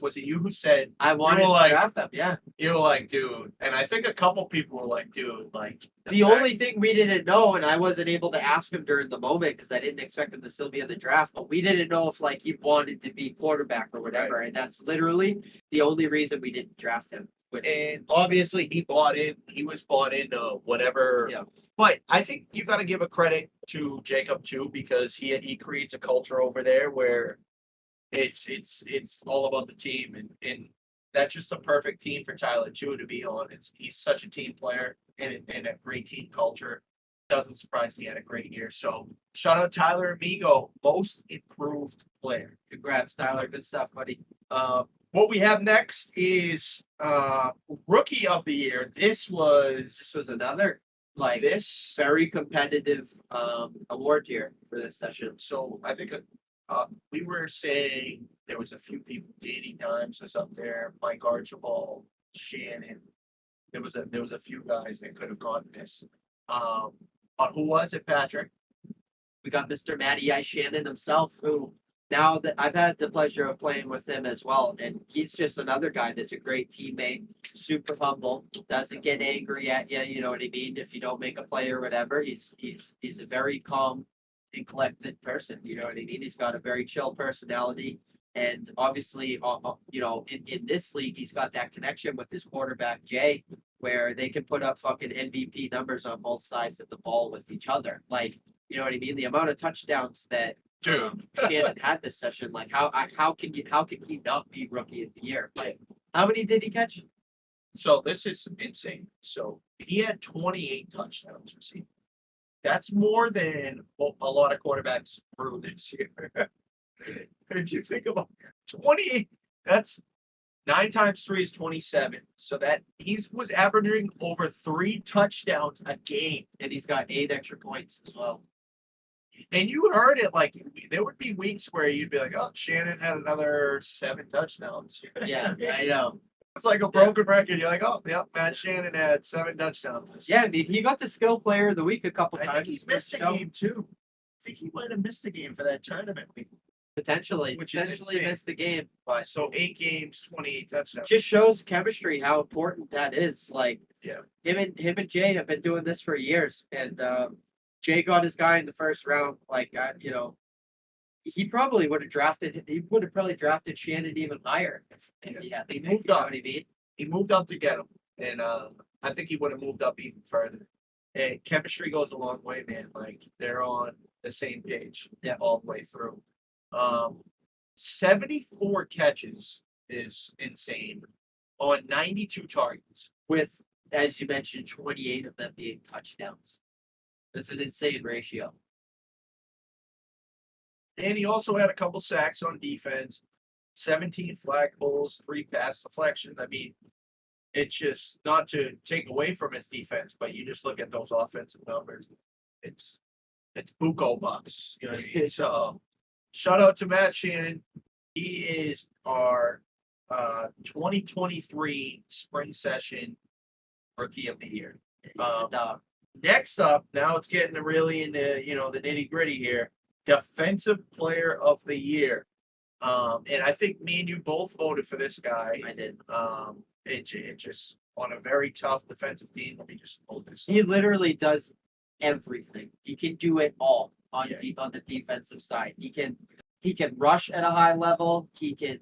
Was it you who said I wanted to like- draft them, yeah. you were like, dude? And I think a couple people were like, dude, like The only thing we didn't know, and I wasn't able to ask him during the moment because I didn't expect him to still be in the draft, but we didn't know if like he wanted to be quarterback or whatever, and that's literally the only reason we didn't draft him. And obviously he bought in. He was bought into whatever. Yeah. But I think you got to give a credit to Jacob too, because he creates a culture over there where it's all about the team, and that's just a perfect team for Tyler too to be on. He's such a team player and a great team culture. Doesn't surprise me. He had a great year. So shout out Tyler Amigo, most improved player. Congrats, Tyler. Good stuff, buddy. What we have next is rookie of the year. This was another like this. very competitive award here for this session. So I think we were saying there was a few people. Danny Dimes was up there. Mike Archibald, Shannon. There was a few guys that could have gotten this. Who was it, Patrick? We got Mr. Matty Ice Shannon himself, who now that I've had the pleasure of playing with him as well, and he's just another guy that's a great teammate, super humble, doesn't get angry at you. You know what I mean? If you don't make a play or whatever, he's a very calm and collected person. You know what I mean? He's got a very chill personality, and obviously, you know, in this league, he's got that connection with his quarterback Jay, where they can put up fucking MVP numbers on both sides of the ball with each other. Like, you know what I mean? The amount of touchdowns that Dude. Shannon had this session, like how can he not be rookie of the year? Like, how many did he catch? So this is insane. So he had 28 touchdowns received. That's more than a lot of quarterbacks threw this year. If you think about 28, that's 9 times 3 is 27. So that he was averaging over 3 touchdowns a game, And he's got 8 extra points as well. and you heard it like there would be weeks where you'd be like, "Oh, Shannon had another 7 touchdowns." Yeah, I know. It's like a broken record. You're like, "Oh, yep, Matt Shannon had 7 touchdowns." Yeah, I mean, he got the skill player of the week a couple I times. think he missed a game too. I think he might have missed a game for that tournament week. Potentially Which is insane. missed the game, but So 8 games, 28 touchdowns. just shows chemistry how important that is. Like, Yeah. him and Jay have been doing this for years, and Jay got his guy in the first round. Like, you know, he probably would have drafted. He would have probably drafted Shannon even higher if he had. He You moved know up. what I mean? He moved up to get him, and I think he would have moved up even further. Hey, chemistry goes a long way, man. Like they're on the same page, Yeah. all the way through. 74 catches is insane on 92 targets. With, as you mentioned, 28 of them being touchdowns. It's an insane ratio. And he also had a couple sacks on defense, 17 flag pulls, 3 pass deflections. I mean, it's just not to take away from his defense, but you just look at those offensive numbers. It's Buco bucks. You know what I mean? So shout out to Matt Shannon. He is our 2023 spring session rookie of the year. Next up, now it's getting really into the nitty gritty here. Defensive player of the year. And I think me and you both voted for this guy. I did. It just on a very tough defensive team. Let me just hold this. He literally does everything. He can do it all on Yeah. on the defensive side. He can rush at a high level. He can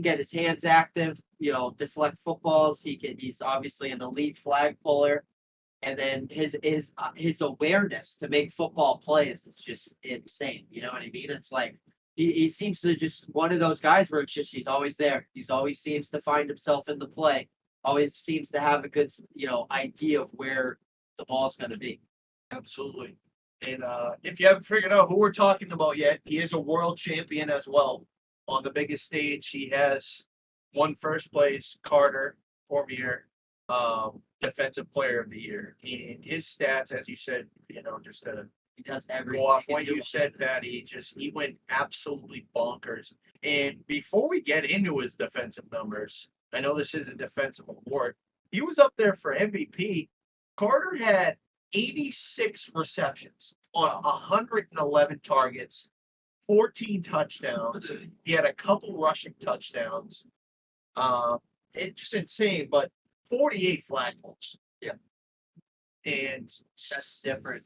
get his hands active, deflect footballs. He's obviously an elite flag puller. And then his awareness to make football plays is just insane. You know what I mean? It's like he seems to just one of those guys where it's just he's always there. He's always seems to find himself in the play. Always seems to have a good idea of where the ball's going to be. Absolutely. And if you haven't figured out who we're talking about yet, he is a world champion as well. On the biggest stage, he has won first place, Carter Cormier, defensive player of the year. And his stats, as you said, just to He does everything. go off what you said, that he went absolutely bonkers. And before we get into his defensive numbers, I know this is a defensive award. He was up there for MVP. Carter had 86 receptions on 111 targets, 14 touchdowns. He had a couple rushing touchdowns. It's just insane, but 48 flag pulls. Yeah. And That's different.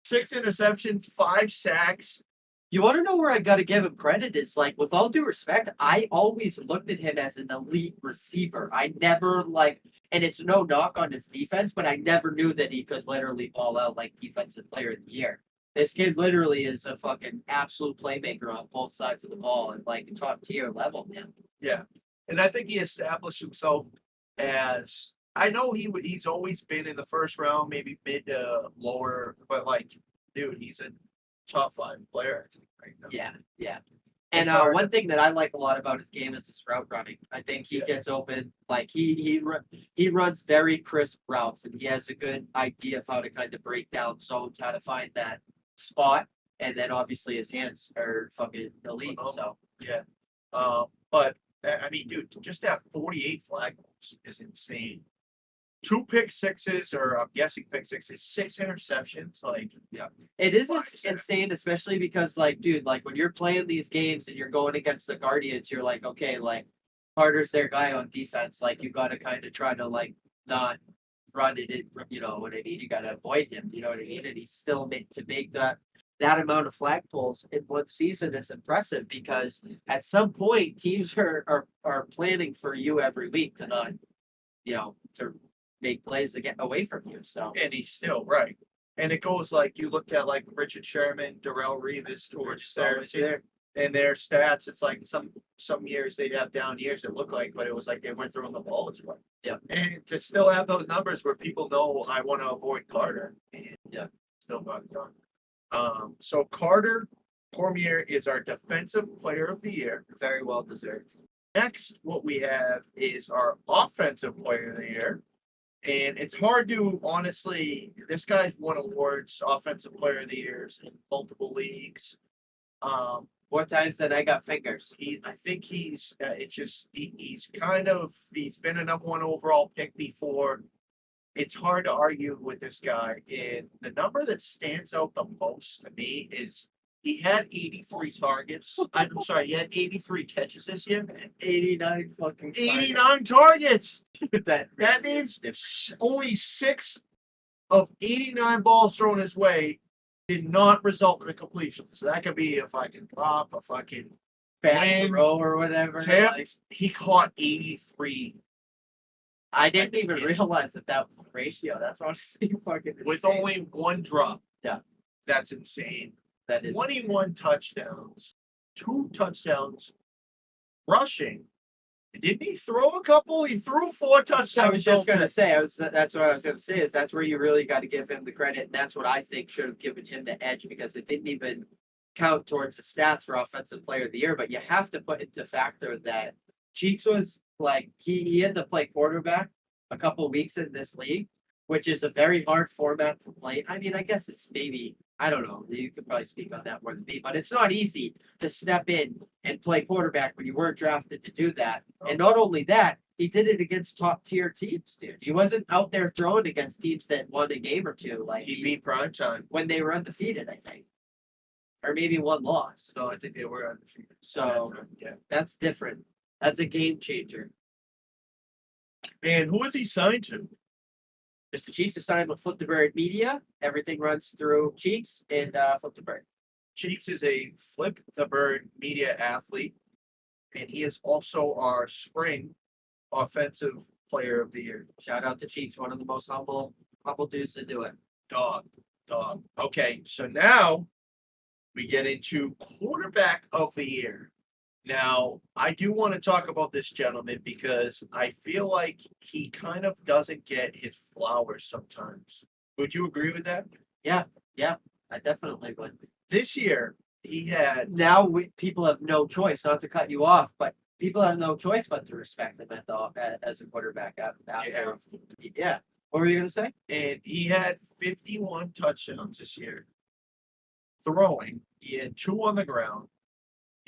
6 interceptions, 5 sacks. You want to know where I got to give him credit is like, with all due respect, I always looked at him as an elite receiver. I never and it's no knock on his defense, but I never knew that he could literally ball out like defensive player of the year. This kid literally is a fucking absolute playmaker on both sides of the ball and like top tier level, man. Yeah. And I think he established himself as, I know he's always been in the first round, maybe mid to lower, but dude, he's a top 5 player right now. Yeah. And one thing that I like a lot about his game is his route running. I think he gets open, like he runs very crisp routes, and he has a good idea of how to kind of break down zones, how to find that spot, and then obviously his hands are fucking elite. So yeah, but I mean, dude, just to have 48 flag balls is insane. 2 pick sixes, or I'm guessing pick sixes, 6 interceptions. it is Five sacks. insane, especially because dude, when you're playing these games and you're going against the Guardians, you're like, okay, Carter's their guy on defense. You got to kind of try to not run it in, you know what I mean? You got to avoid him, you know what I mean? And he's still to make that amount of flag pulls in one season is impressive, because at some point teams are planning for you every week to not, to make plays to get away from you. So, and he's still right. And it goes you looked at Richard Sherman, Darrell Revis, George Saracen, and their stats. It's some years they'd have down years, it looked like, but it was they weren't throwing the ball as well. Yeah. And to still have those numbers where people know I want to avoid Carter, and still got it done. So Carter Cormier is our defensive player of the year. very well deserved. Next, what we have is our offensive player of the year. And it's hard to honestly, this guy's won awards, offensive player of the years in multiple leagues. More times than I got fingers. I think he's been a number 1 overall pick before. It's hard to argue with this guy. And the number that stands out the most to me is he had 83 targets. I'm sorry, he had 83 catches this year. 89 fucking 89 targets. that That means only 6 of 89 balls thrown his way did not result in a completion. So that could be a fucking drop, a fucking bad throw or whatever. tip. He caught 83. I didn't even realize that was the ratio. That's honestly fucking insane. With only 1 drop. Yeah. That's insane. That is 21 touchdowns, 2 touchdowns rushing, Didn't he throw a couple? He threw 4 touchdowns. I was just so gonna good. say, that's what I was gonna say is that's where you really got to give him the credit, and that's what I think should have given him the edge because it didn't even count towards the stats for offensive player of the year. But you have to put into factor that Cheeks was like he had to play quarterback a couple weeks in this league, which is a very hard format to play. I mean, I guess it's maybe I don't know. You could probably speak on that more than me, but it's not easy to step in and play quarterback when you weren't drafted to do that. And not only that, he did it against top tier teams, dude. He wasn't out there throwing against teams that won a game or two. Like He beat primetime. when they were undefeated, I think, or maybe one loss. No, I think they were undefeated. So yeah. that's different. That's a game changer. And who is he signed to? Mr. Cheeks is signed with Flip the Bird Media. Everything runs through Cheeks and Flip the Bird. Cheeks is a Flip the Bird media athlete, and he is also our spring offensive player of the year. Shout out to Cheeks, one of the most humble dudes to do it. Dog. Okay, so now we get into quarterback of the year. Now, I do want to talk about this gentleman because I feel like he kind of doesn't get his flowers sometimes. Would you agree with that? Yeah, I definitely would. This year, he had Now people have no choice, not to cut you off, but people have no choice but to respect him as a quarterback. Yeah. What were you gonna say? and he had 51 touchdowns this year. Throwing, he had 2 on the ground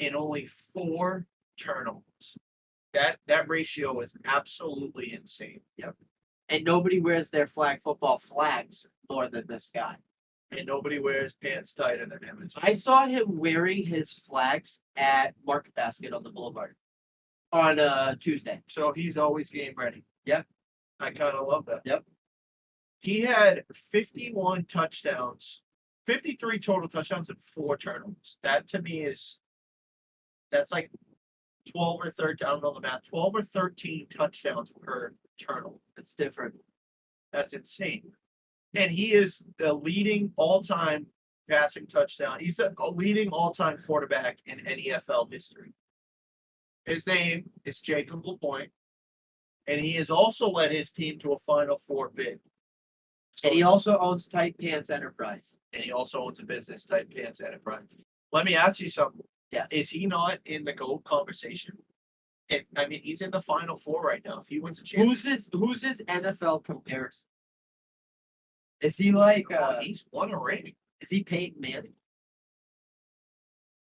and only 4 turnovers. That ratio is absolutely insane. And nobody wears their flag football flags more than this guy. And nobody wears pants tighter than him. I saw him wearing his flags at Market Basket on the Boulevard on Tuesday. So he's always game ready. Yep. I kind of love that. Yep. He had 51 touchdowns, 53 total touchdowns and 4 turnovers. That to me that's like 12 or 13, I don't know the math, 12 or 13 touchdowns per turnover. It's different. That's insane. And he is the leading all-time passing touchdown. He's the leading all-time quarterback in NFL history. His name is Jacob LaPointe, and he has also led his team to a Final Four bid. And he also owns Tight Pants Enterprise. And he also owns a business, Tight Pants Enterprise. Let me ask you something. Yeah. Is he not in the GOAT conversation? I mean, he's in the Final Four right now. If he wins a championship, Who's his NFL comparison? Is he like he's won a ring. is he Peyton Manning?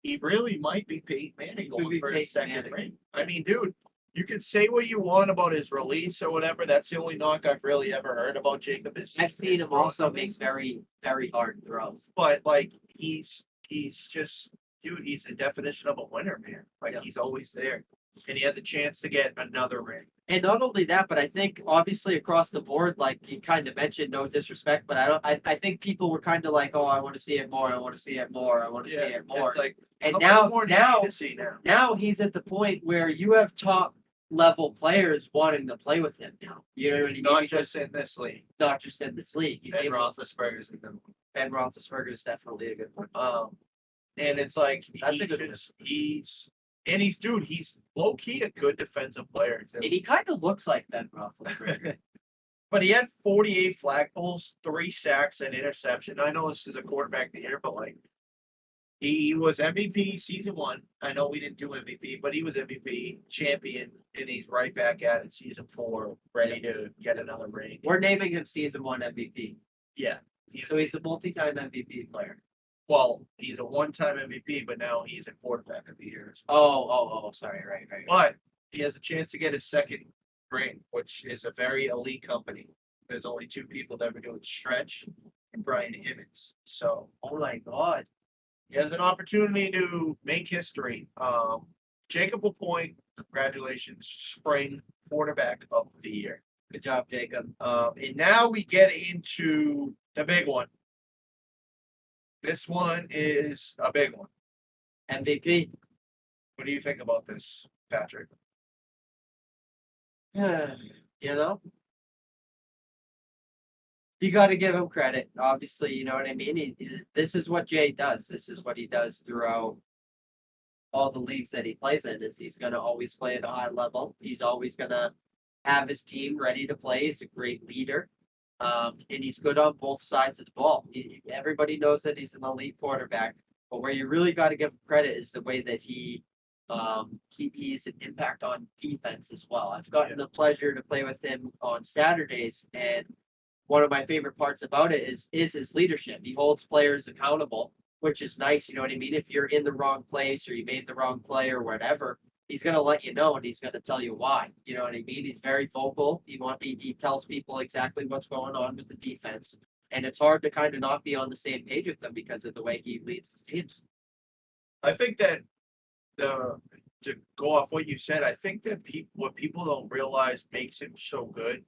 He really might be Peyton Manning Could going be for his Peyton second Manning. ring. I mean, dude, you can say what you want about his release or whatever. That's the only knock I've really ever heard about Jacob. I've seen him also make very, very hard throws. But like he's just dude, he's the definition of a winner, man. Like Yeah. he's always there. And he has a chance to get another ring. And not only that, but I think obviously across the board, like you kind of mentioned, no disrespect, but I think people were kind of like, oh, I want to see it more, I want to see it more, I want to see it more. It's like And how now, much more do you need to see now? now he's at the point where you have top level players wanting to play with him now. You know what I mean? Not Because just in this league. not just in this league. He's Ben able. Roethlisberger's in them. Ben Roethlisberger is definitely a good one. And it's like That's a good one. he's low key a good defensive player too. And he kind of looks like Ben Roethlisberger. But he had 48 flagpoles, 3 sacks, and interception. I know this is a quarterback of the year, but like he was MVP season 1. I know we didn't do MVP, but he was MVP champion, and he's right back at it season 4, ready to get another ring. We're naming him season 1 MVP. Yeah. So he's a multi-time MVP player. Well, he's a one-time MVP, but now he's a quarterback of the year. Oh, sorry, right. But he has a chance to get his second ring, which is a very elite company. There's only 2 people that ever do it, Stretch and Brian Hibbins. So Oh my God. he has an opportunity to make history. Jacob LaPointe, congratulations, spring quarterback of the year. Good job, Jacob. And now we get into the big one. This one is a big one. MVP. What do you think about this, Patrick? You know? You got to give him credit. Obviously, you know what I mean? This is what Jay does. This is what he does throughout all the leagues that he plays in is he's going to always play at a high level. He's always going to have his team ready to play. He's a great leader. And he's good on both sides of the ball. Everybody knows that he's an elite quarterback, but where you really got to give him credit is the way that he's an impact on defense as well. I've gotten the pleasure to play with him on Saturdays, and one of my favorite parts about it is his leadership. He holds players accountable, which is nice. You know what I mean? If you're in the wrong place or you made the wrong play or whatever, he's gonna let you know and he's gonna tell you why. You know what I mean? He's very vocal. He tells people exactly what's going on with the defense, and it's hard to kind of not be on the same page with him because of the way he leads his teams. I think that to go off what you said, I think that what people don't realize makes him so good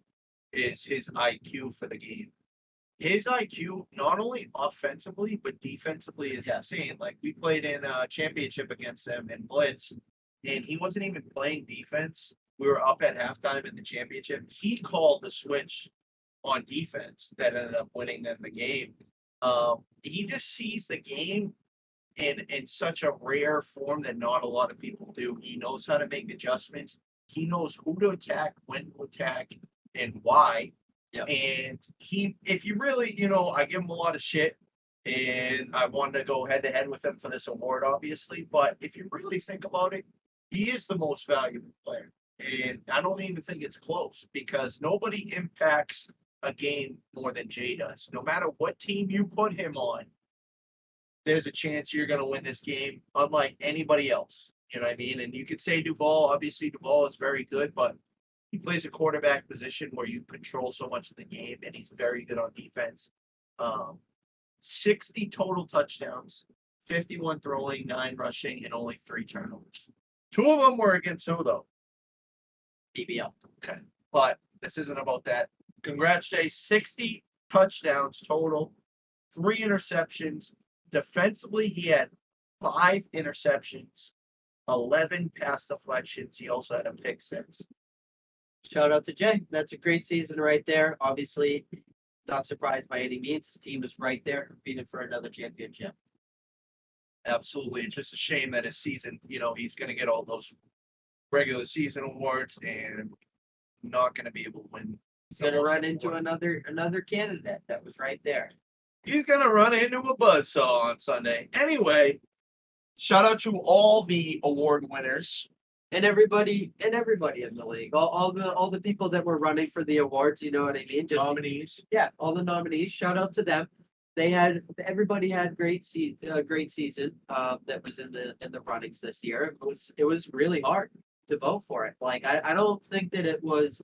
is his IQ for the game. His IQ, not only offensively but defensively, is insane. Like we played in a championship against them in blitz, and he wasn't even playing defense. We were up at halftime in the championship. He called the switch on defense that ended up winning them the game. He just sees the game in such a rare form that not a lot of people do. He knows how to make adjustments. He knows who to attack, when to attack, and why. Yep. And if you really, I give him a lot of shit, and I wanted to go head to head with him for this award, obviously. But if you really think about it, he is the most valuable player. And I don't even think it's close because nobody impacts a game more than Jay does. No matter what team you put him on, there's a chance you're going to win this game, unlike anybody else. You know what I mean? And you could say Duvall. Obviously, Duvall is very good, but he plays a quarterback position where you control so much of the game, and he's very good on defense. 60 total touchdowns, 51 throwing, 9 rushing, and only 3 turnovers. 2 of them were against who, though? BBL. Okay. But this isn't about that. Congrats, Jay. 60 touchdowns total, 3 interceptions. Defensively, he had 5 interceptions, 11 pass deflections. He also had a pick 6. Shout out to Jay. That's a great season right there. Obviously, not surprised by any means. His team is right there, competing for another championship. Absolutely. It's just a shame that his season, he's going to get all those regular season awards and not going to be able to win. He's going to run into another candidate that was right there. He's going to run into a buzzsaw on Sunday. Anyway, shout out to all the award winners. And everybody in the league, all the people that were running for the awards, you know what I mean? Nominees. Yeah, all the nominees. Shout out to them. Everybody had great season that was in the runnings this year. It was really hard to vote for it. Like I don't think that it was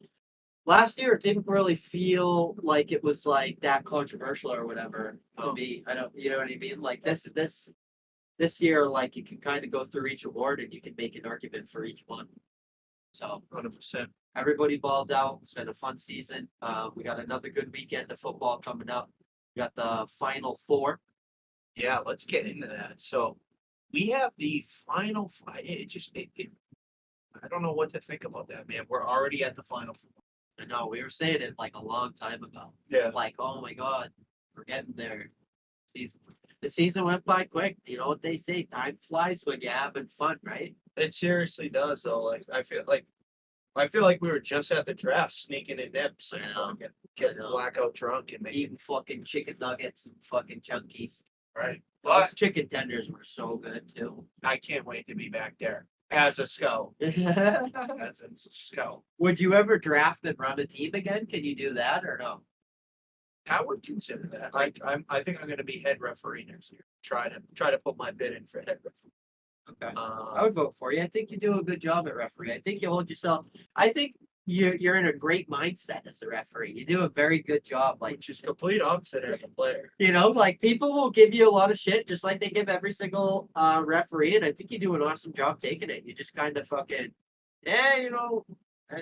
last year. It didn't really feel like it was like that controversial or whatever to me. I don't, you know what I mean? Like this year, like you can kind of go through each award and you can make an argument for each one. So 100%. Everybody balled out. It's been a fun season. We got another good weekend of football coming up. We got the Final Four. Yeah, let's get into that. So we have the Final Four. I don't know what to think about that, man. We're already at the Final Four. I know we were saying it like a long time ago. Yeah. Like, oh my God, we're getting there. The season went by quick. You know what they say? Time flies when you're having fun, right? It seriously does, though. Like I feel like we were just at the draft, sneaking in nips and getting blackout drunk and eating fucking chicken nuggets and fucking chunkies. Right. Those chicken tenders were so good too. I can't wait to be back there as a scout. Would you ever draft and run a team again? Can you do that or no? I would consider that. I think I'm going to be head referee next year. Try to put my bid in for head referee. Okay. I would vote for you. I think you do a good job at referee. I think you hold yourself. I think you're in a great mindset as a referee. You do a very good job. Like, which is complete opposite as a player. You know, like people will give you a lot of shit, just like they give every single referee. And I think you do an awesome job taking it. You just kind of fucking, hey,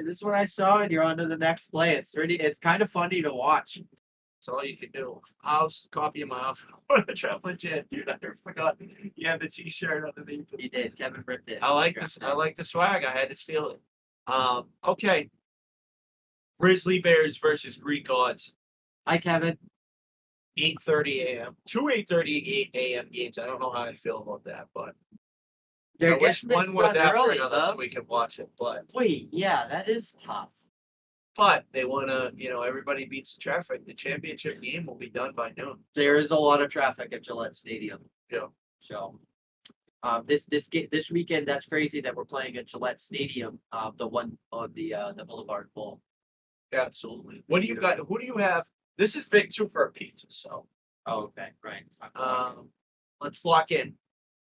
this is what I saw, and you're on to the next play. It's kind of funny to watch. That's all you can do. I'll copy him off. The Traveling Jet, dude. I never forgot. You had the T-shirt underneath. He did. Kevin ripped it. I like this. I like the swag. I had to steal it. Okay. Grizzly Bears versus Greek Gods. Hi, Kevin. 8:30 a.m. 2 8:30 a.m. games. I don't know how I feel about that, but They're I wish getting this one was done after early, another huh? so we could watch it, Wait, yeah, that is tough. but they want to, everybody beats the traffic. The championship game will be done by noon. There is a lot of traffic at Gillette Stadium. Yeah. So, this weekend, that's crazy that we're playing at Gillette Stadium, the one on the Boulevard Bowl. Absolutely. What do you got? Who do you have? This is big too for a pizza. So, Oh, okay, right. let's lock in.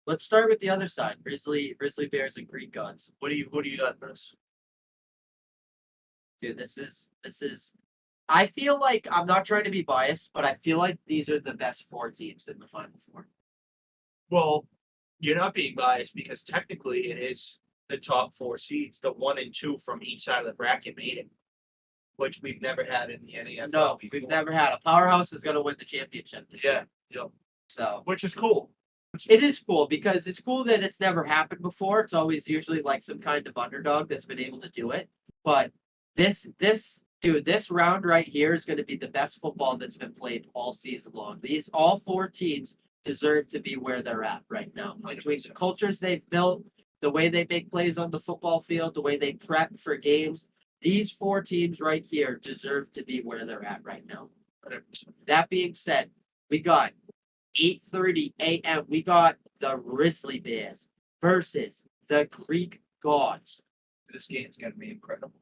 Let's start with the other side. Grizzly Bears and Greek Gods. Who do you got in this? Dude, this is. I feel like I'm not trying to be biased, but I feel like these are the best four teams in the Final Four. Well, you're not being biased because technically it is the top four seeds, the 1 and 2 from each side of the bracket made it, which we've never had in the NFL. No, before. we've never had a powerhouse is going to win the championship this year. Yeah. So Which is cool. it is cool because it's cool that it's never happened before. It's always usually like some kind of underdog that's been able to do it. But this round right here is going to be the best football that's been played all season long. All four teams deserve to be where they're at right now. Between the cultures they've built, the way they make plays on the football field, the way they prep for games, these four teams right here deserve to be where they're at right now. That being said, we got 8:30 a.m. We got the Grizzly Bears versus the Greek Gods. This game's gonna be incredible.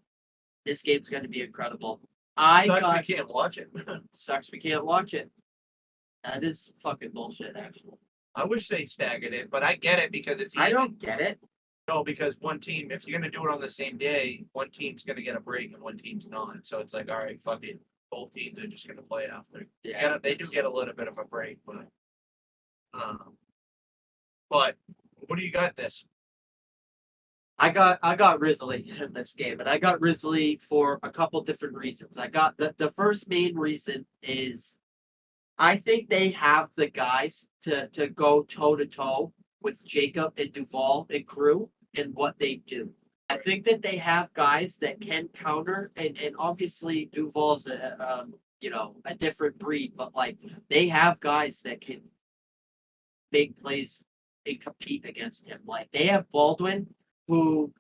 This game's going to be incredible. We can't watch it. Sucks we can't watch it. That is fucking bullshit, actually. I wish they staggered it, but I get it because it's. I don't get it. No, because one team, if you're gonna do it on the same day, one team's gonna get a break and one team's not. So it's like, all right, fuck it. Both teams are just gonna play after. Yeah, they do get a little bit of a break, but what do you got this? I got Grizzly in this game, and I got Grizzly for a couple different reasons. I got the first main reason is I think they have the guys to go toe to toe with Jacob and Duval and crew and what they do. I think that they have guys that can counter, and obviously Duval's a different breed, but like they have guys that can make plays and compete against him. Like they have Baldwin, who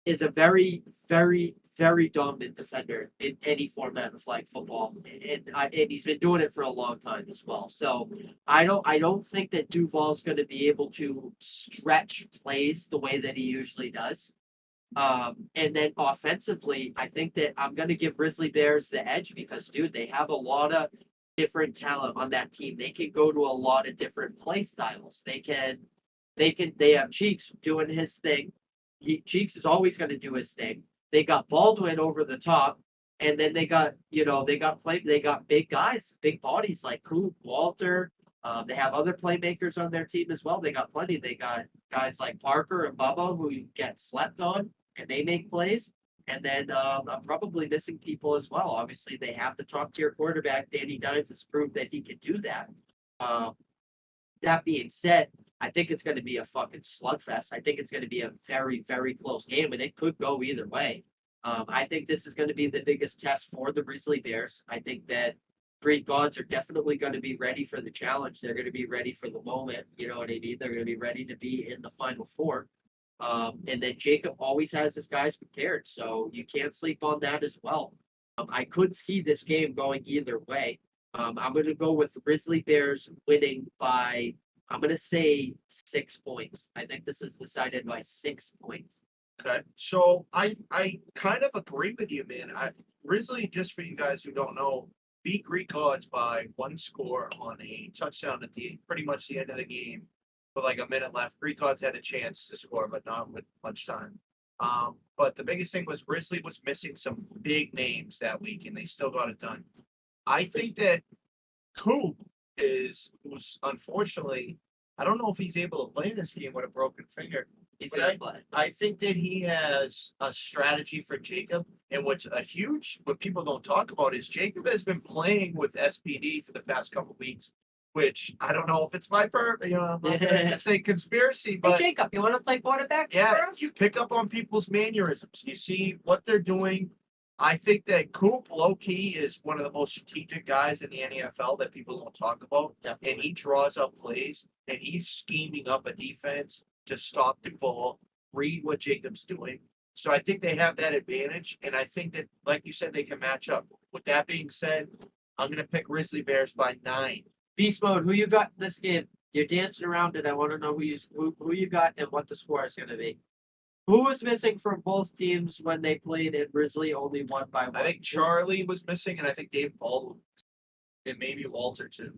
is a very, very, very dominant defender in any format of flag football, and he's been doing it for a long time as well. So I don't think that Duval's going to be able to stretch plays the way that he usually does. And then offensively, I think that I'm going to give Grizzly Bears the edge because, dude, they have a lot of different talent on that team. They can go to a lot of different play styles. They have Cheeks doing his thing. Cheeks is always going to do his thing. They got Baldwin over the top, and then they got big guys, big bodies like Coop, Walter. They have other playmakers on their team as well. They got plenty. They got guys like Parker and Bubba who get slept on, and they make plays. And then I'm probably missing people as well. Obviously, they have the top tier quarterback. Danny Dimes has proved that he can do that. That being said, I think it's going to be a fucking slugfest. I think it's going to be a very, very close game, and it could go either way. I think this is going to be the biggest test for the Grizzly Bears. I think that Greek Gods are definitely going to be ready for the challenge. They're going to be ready for the moment. You know what I mean? They're going to be ready to be in the Final Four. And then Jacob always has his guys prepared, so you can't sleep on that as well. I could see this game going either way. I'm going to go with Grizzly Bears winning by, I'm going to say 6 points. I think this is decided by 6 points. Okay, so I kind of agree with you, man. Grizzly, just for you guys who don't know, beat Greek Gods by one score on a touchdown at pretty much the end of the game. With like a minute left, Greek Gods had a chance to score, but not with much time. But the biggest thing was Grizzly was missing some big names that week, and they still got it done. I think that Coop was unfortunately, I don't know if he's able to play this game with a broken finger. I think that he has a strategy for Jacob, and what people don't talk about is Jacob has been playing with SPD for the past couple of weeks, which I don't know if it's I'm not gonna say conspiracy, but hey Jacob, you want to play quarterback? Yeah, you pick up on people's mannerisms. You see what they're doing. I think that Coop, low key, is one of the most strategic guys in the NFL that people don't talk about. Definitely. And he draws up plays, and he's scheming up a defense. to stop Duval, read what Jacob's doing. So I think they have that advantage, and I think that, like you said, they can match up. With that being said, I'm gonna pick Grizzly Bears by 9. Beast mode. Who you got in this game? You're dancing around it. I want to know who you got and what the score is going to be. Who was missing from both teams when they played and Grizzly only won by one? I think Charlie was missing, and I think Dave Baldwin, and maybe Walter too.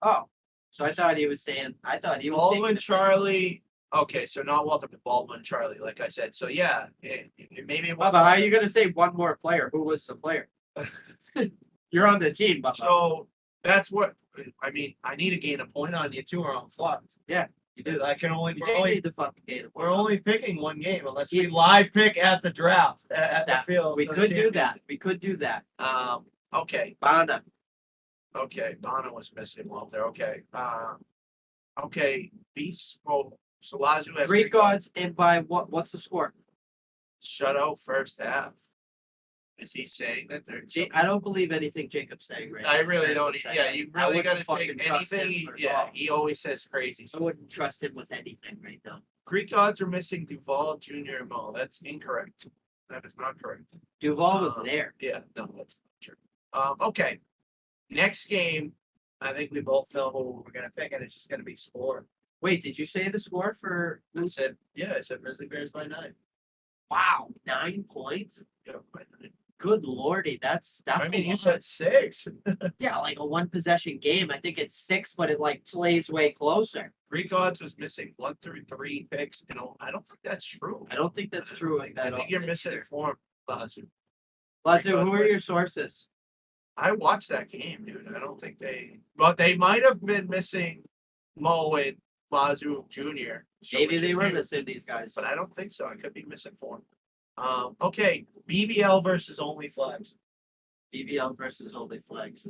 Oh, so I thought he was saying. I thought he was Baldwin, taking Charlie. Okay, so not Walter, but Baldwin, Charlie, like I said. So yeah, maybe it Bubba, was. how are you going to say one more player? Who was the player? You're on the team, Bubba. So that's what I mean. I need to gain a point on you too, or I'm fucked. Yeah, you do. I can only You we're don't only need to fucking game. we're only picking one game unless we live pick at the draft at the field. We the could do championship. that. We could do that. Okay. Banda. Okay. Bono was missing. Walter. Okay. Okay. Beast. Oh, so Lazio has Greek gods and by what? What's the score? shutout first half. Is he saying that they're? I don't believe anything Jacob's saying right now. I really don't. Saying. Yeah, you I really wouldn't got to fucking take trust him anything. for Yeah, all. he always says crazy I stuff. wouldn't trust him with anything right now. Greek gods are missing Duval, Jr. and Mo. That's incorrect. That is not correct. Duval was there. Yeah, no, that's not true. Okay. Next game, I think we both know who we're gonna pick, and it's just gonna be score. Wait, did you say the score for? I said Grizzly Bears by 9. Wow, 9 points. Yeah, by 9. Good lordy, that's. I mean, a you lot. said 6. Yeah, like a one possession game. I think it's 6, but it like plays way closer. Greek gods was missing 1 through 3 picks, and I don't think that's true. I don't think that's true. I think you're missing form, Lazio. Lazu, who are your sources? I watched that game, dude. I don't think they might have been missing Mo and Lazio Jr. Maybe which they is were huge, missing these guys. but I don't think so. I could be missing form. Okay, BBL versus Only Flags. BBL versus Only Flags.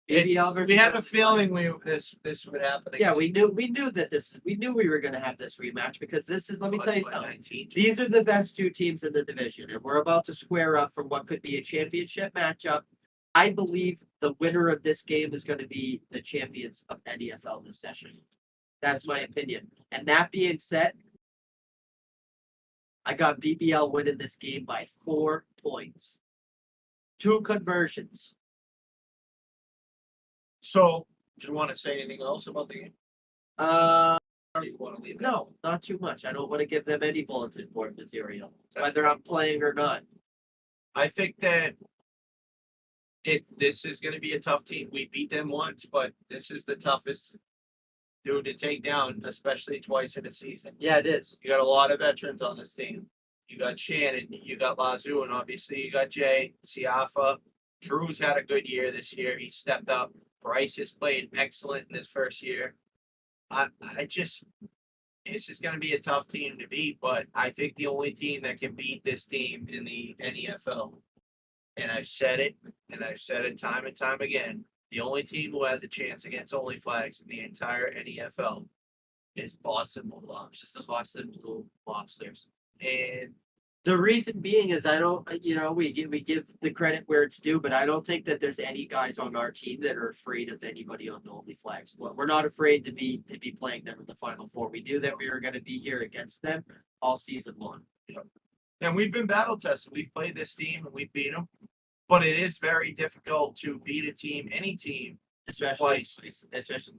We had a feeling this would happen. Yeah, we knew that we knew we were going to have this rematch because this is. Let me tell you something. These are the best 2 teams in the division, and we're about to square up for what could be a championship matchup. I believe the winner of this game is going to be the champions of NFL this session. That's my opinion. And that being said, I got BBL winning this game by 4 points. 2 conversions. So, do you want to say anything else about the game? Or do you want to leave it? No, not too much. I don't want to give them any bulletin board material, whether I'm playing or not. I think that this is going to be a tough team. We beat them once, but this is the toughest dude to take down, especially twice in a season. Yeah, it is. You got a lot of veterans on this team. You got Shannon, you got Lazoo, and obviously you got Jay, Siafa. Drew's had a good year this year. He stepped up. Bryce has played excellent in his first year. This is going to be a tough team to beat, but I think the only team that can beat this team in the NFL, and I've said it, and I've said it time and time again, the only team who has a chance against Only Flags in the entire NFL is Boston Blue Lobsters. The Boston Blue Lobsters. And the reason being is I don't, we give the credit where it's due, but I don't think that there's any guys on our team that are afraid of anybody on the Only Flags. Well, we're not afraid to be playing them in the Final Four. We knew that we were going to be here against them all season long. And we've been battle tested. We've played this team and we beat them. But it is very difficult to beat a team, any team, especially,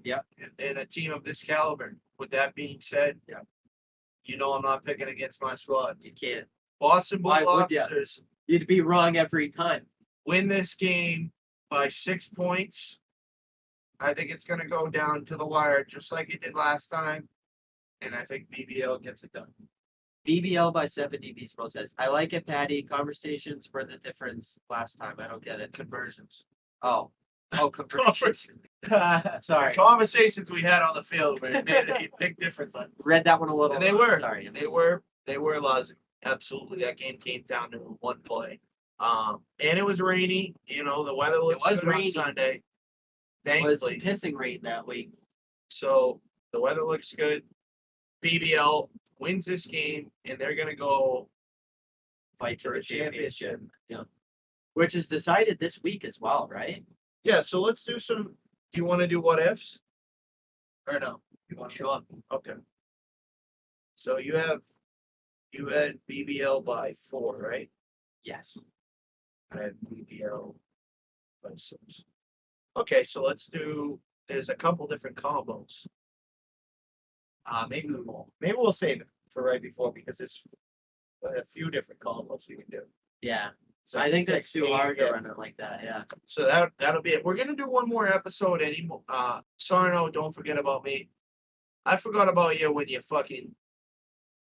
yeah, and a team of this caliber. With that being said, yeah, I'm not picking against my squad. You can't. Boston Blue Lobsters. You'd be wrong every time. Win this game by 6 points. I think it's going to go down to the wire just like it did last time. And I think BBL gets it done. BBL by 70, Beast Mode says. I like it, Patty. Conversations were the difference last time. I don't get it. Conversions. Oh, conversions. Sorry. The conversations we had on the field made a big difference. Read that one a little. And they were. Sorry. They were Lazio. Absolutely. That game came down to one play. And it was rainy. The weather looks good on Sunday. Thankfully. It was pissing rain that week. So the weather looks good. BBL wins this game, and they're going to go fight for a championship. Yeah. Which is decided this week as well, right? Yeah, so let's do some. Do you want to do what ifs? Or no? Sure. Okay. So you had BBL by 4, right? Yes. I have BBL by 6. Okay, so let's do. There's a couple different combos. Maybe we'll save it for right before because it's a few different combos you can do. Yeah. So I think that's 6, too 8, hard to yeah. run it like that. Yeah. So that'll be it. We're gonna do one more episode anymore. Sarno, don't forget about me. I forgot about you when you fucking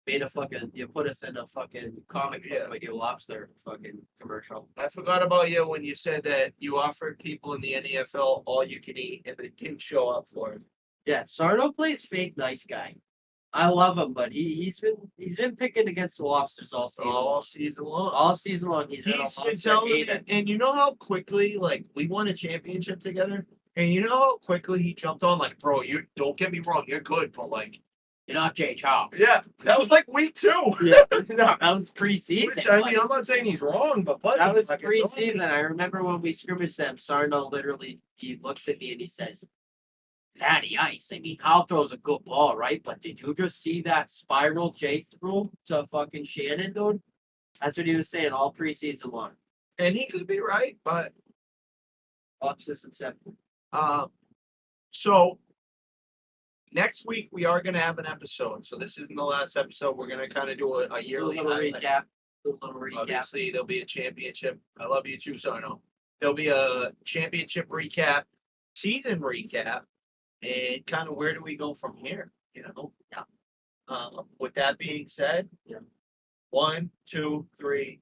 You put us in a fucking comic book Yeah. with your lobster fucking commercial. I forgot about you when you said that you offered people in the NFL all you can eat and they didn't show up for it. Yeah, Sardo plays fake nice guy. I love him, but he's been picking against the lobsters all season. All season long. All season long, he's been a He's been lobster telling me, hater. and you know how quickly, like, we won a championship together, and you know how quickly he jumped on, like, bro, you don't get me wrong, you're good, but like, You're not Jay Chow. yeah, that was like week 2. Yeah, no, that was preseason. Which I mean, like, I'm not saying he's wrong, but buddy, that was like, it's only- preseason. I remember when we scrimmaged them, Sarno literally he looks at me and he says, Patty Ice, I mean, Howe throws a good ball, right? But did you just see that spiral J through to fucking Shannon, dude? That's what he was saying all preseason long. And he could be right, but Opposites and seven. so next week we are gonna have an episode. So this isn't the last episode. We're gonna kind of do a Do a yearly little highlight. recap. Do a little recap. Obviously, there'll be a championship. I love you too, Sarno. There'll be a championship recap, season recap, and kind of where do we go from here? You know. Yeah. With that being said, Yeah. 1, 2, 3.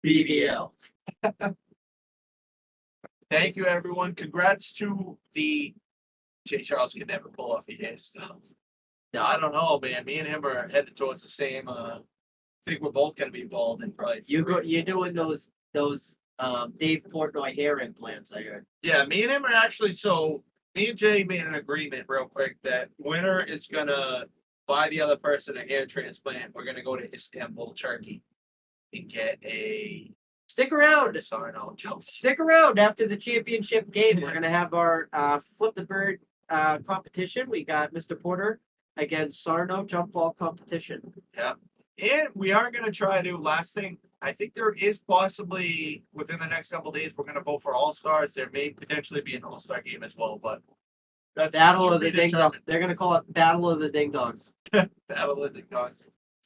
BBL. Thank you, everyone. Congrats to the Jay Charles can never pull off his hairstyle. No, I don't know, man. Me and him are headed towards the same. I think we're both gonna be bald in probably. You're doing those Dave Portnoy hair implants, I heard. Yeah, me and him are actually me and Jay made an agreement real quick that winner is gonna buy the other person a hair transplant. We're gonna go to Istanbul, Turkey, and get a Stick around. Sarno jump. Stick around after the championship game. We're gonna have our flip the bird competition. We got Mr. Porter against Sarno jump ball competition. And we are gonna try to last thing. I think there is possibly within the next couple of days we're gonna vote for all stars. There may potentially be an all-star game as well, but that's Battle to of the be Ding Dong. determined. They're gonna call it Battle of the Ding Dongs. Battle of the Dogs.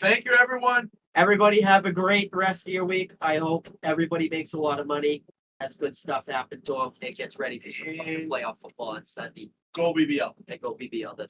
Thank you, everyone. Everybody have a great rest of your week. I hope everybody makes a lot of money, has good stuff happen to them, and gets ready for some fucking playoff football on Sunday. Go BBL. And go BBL. That's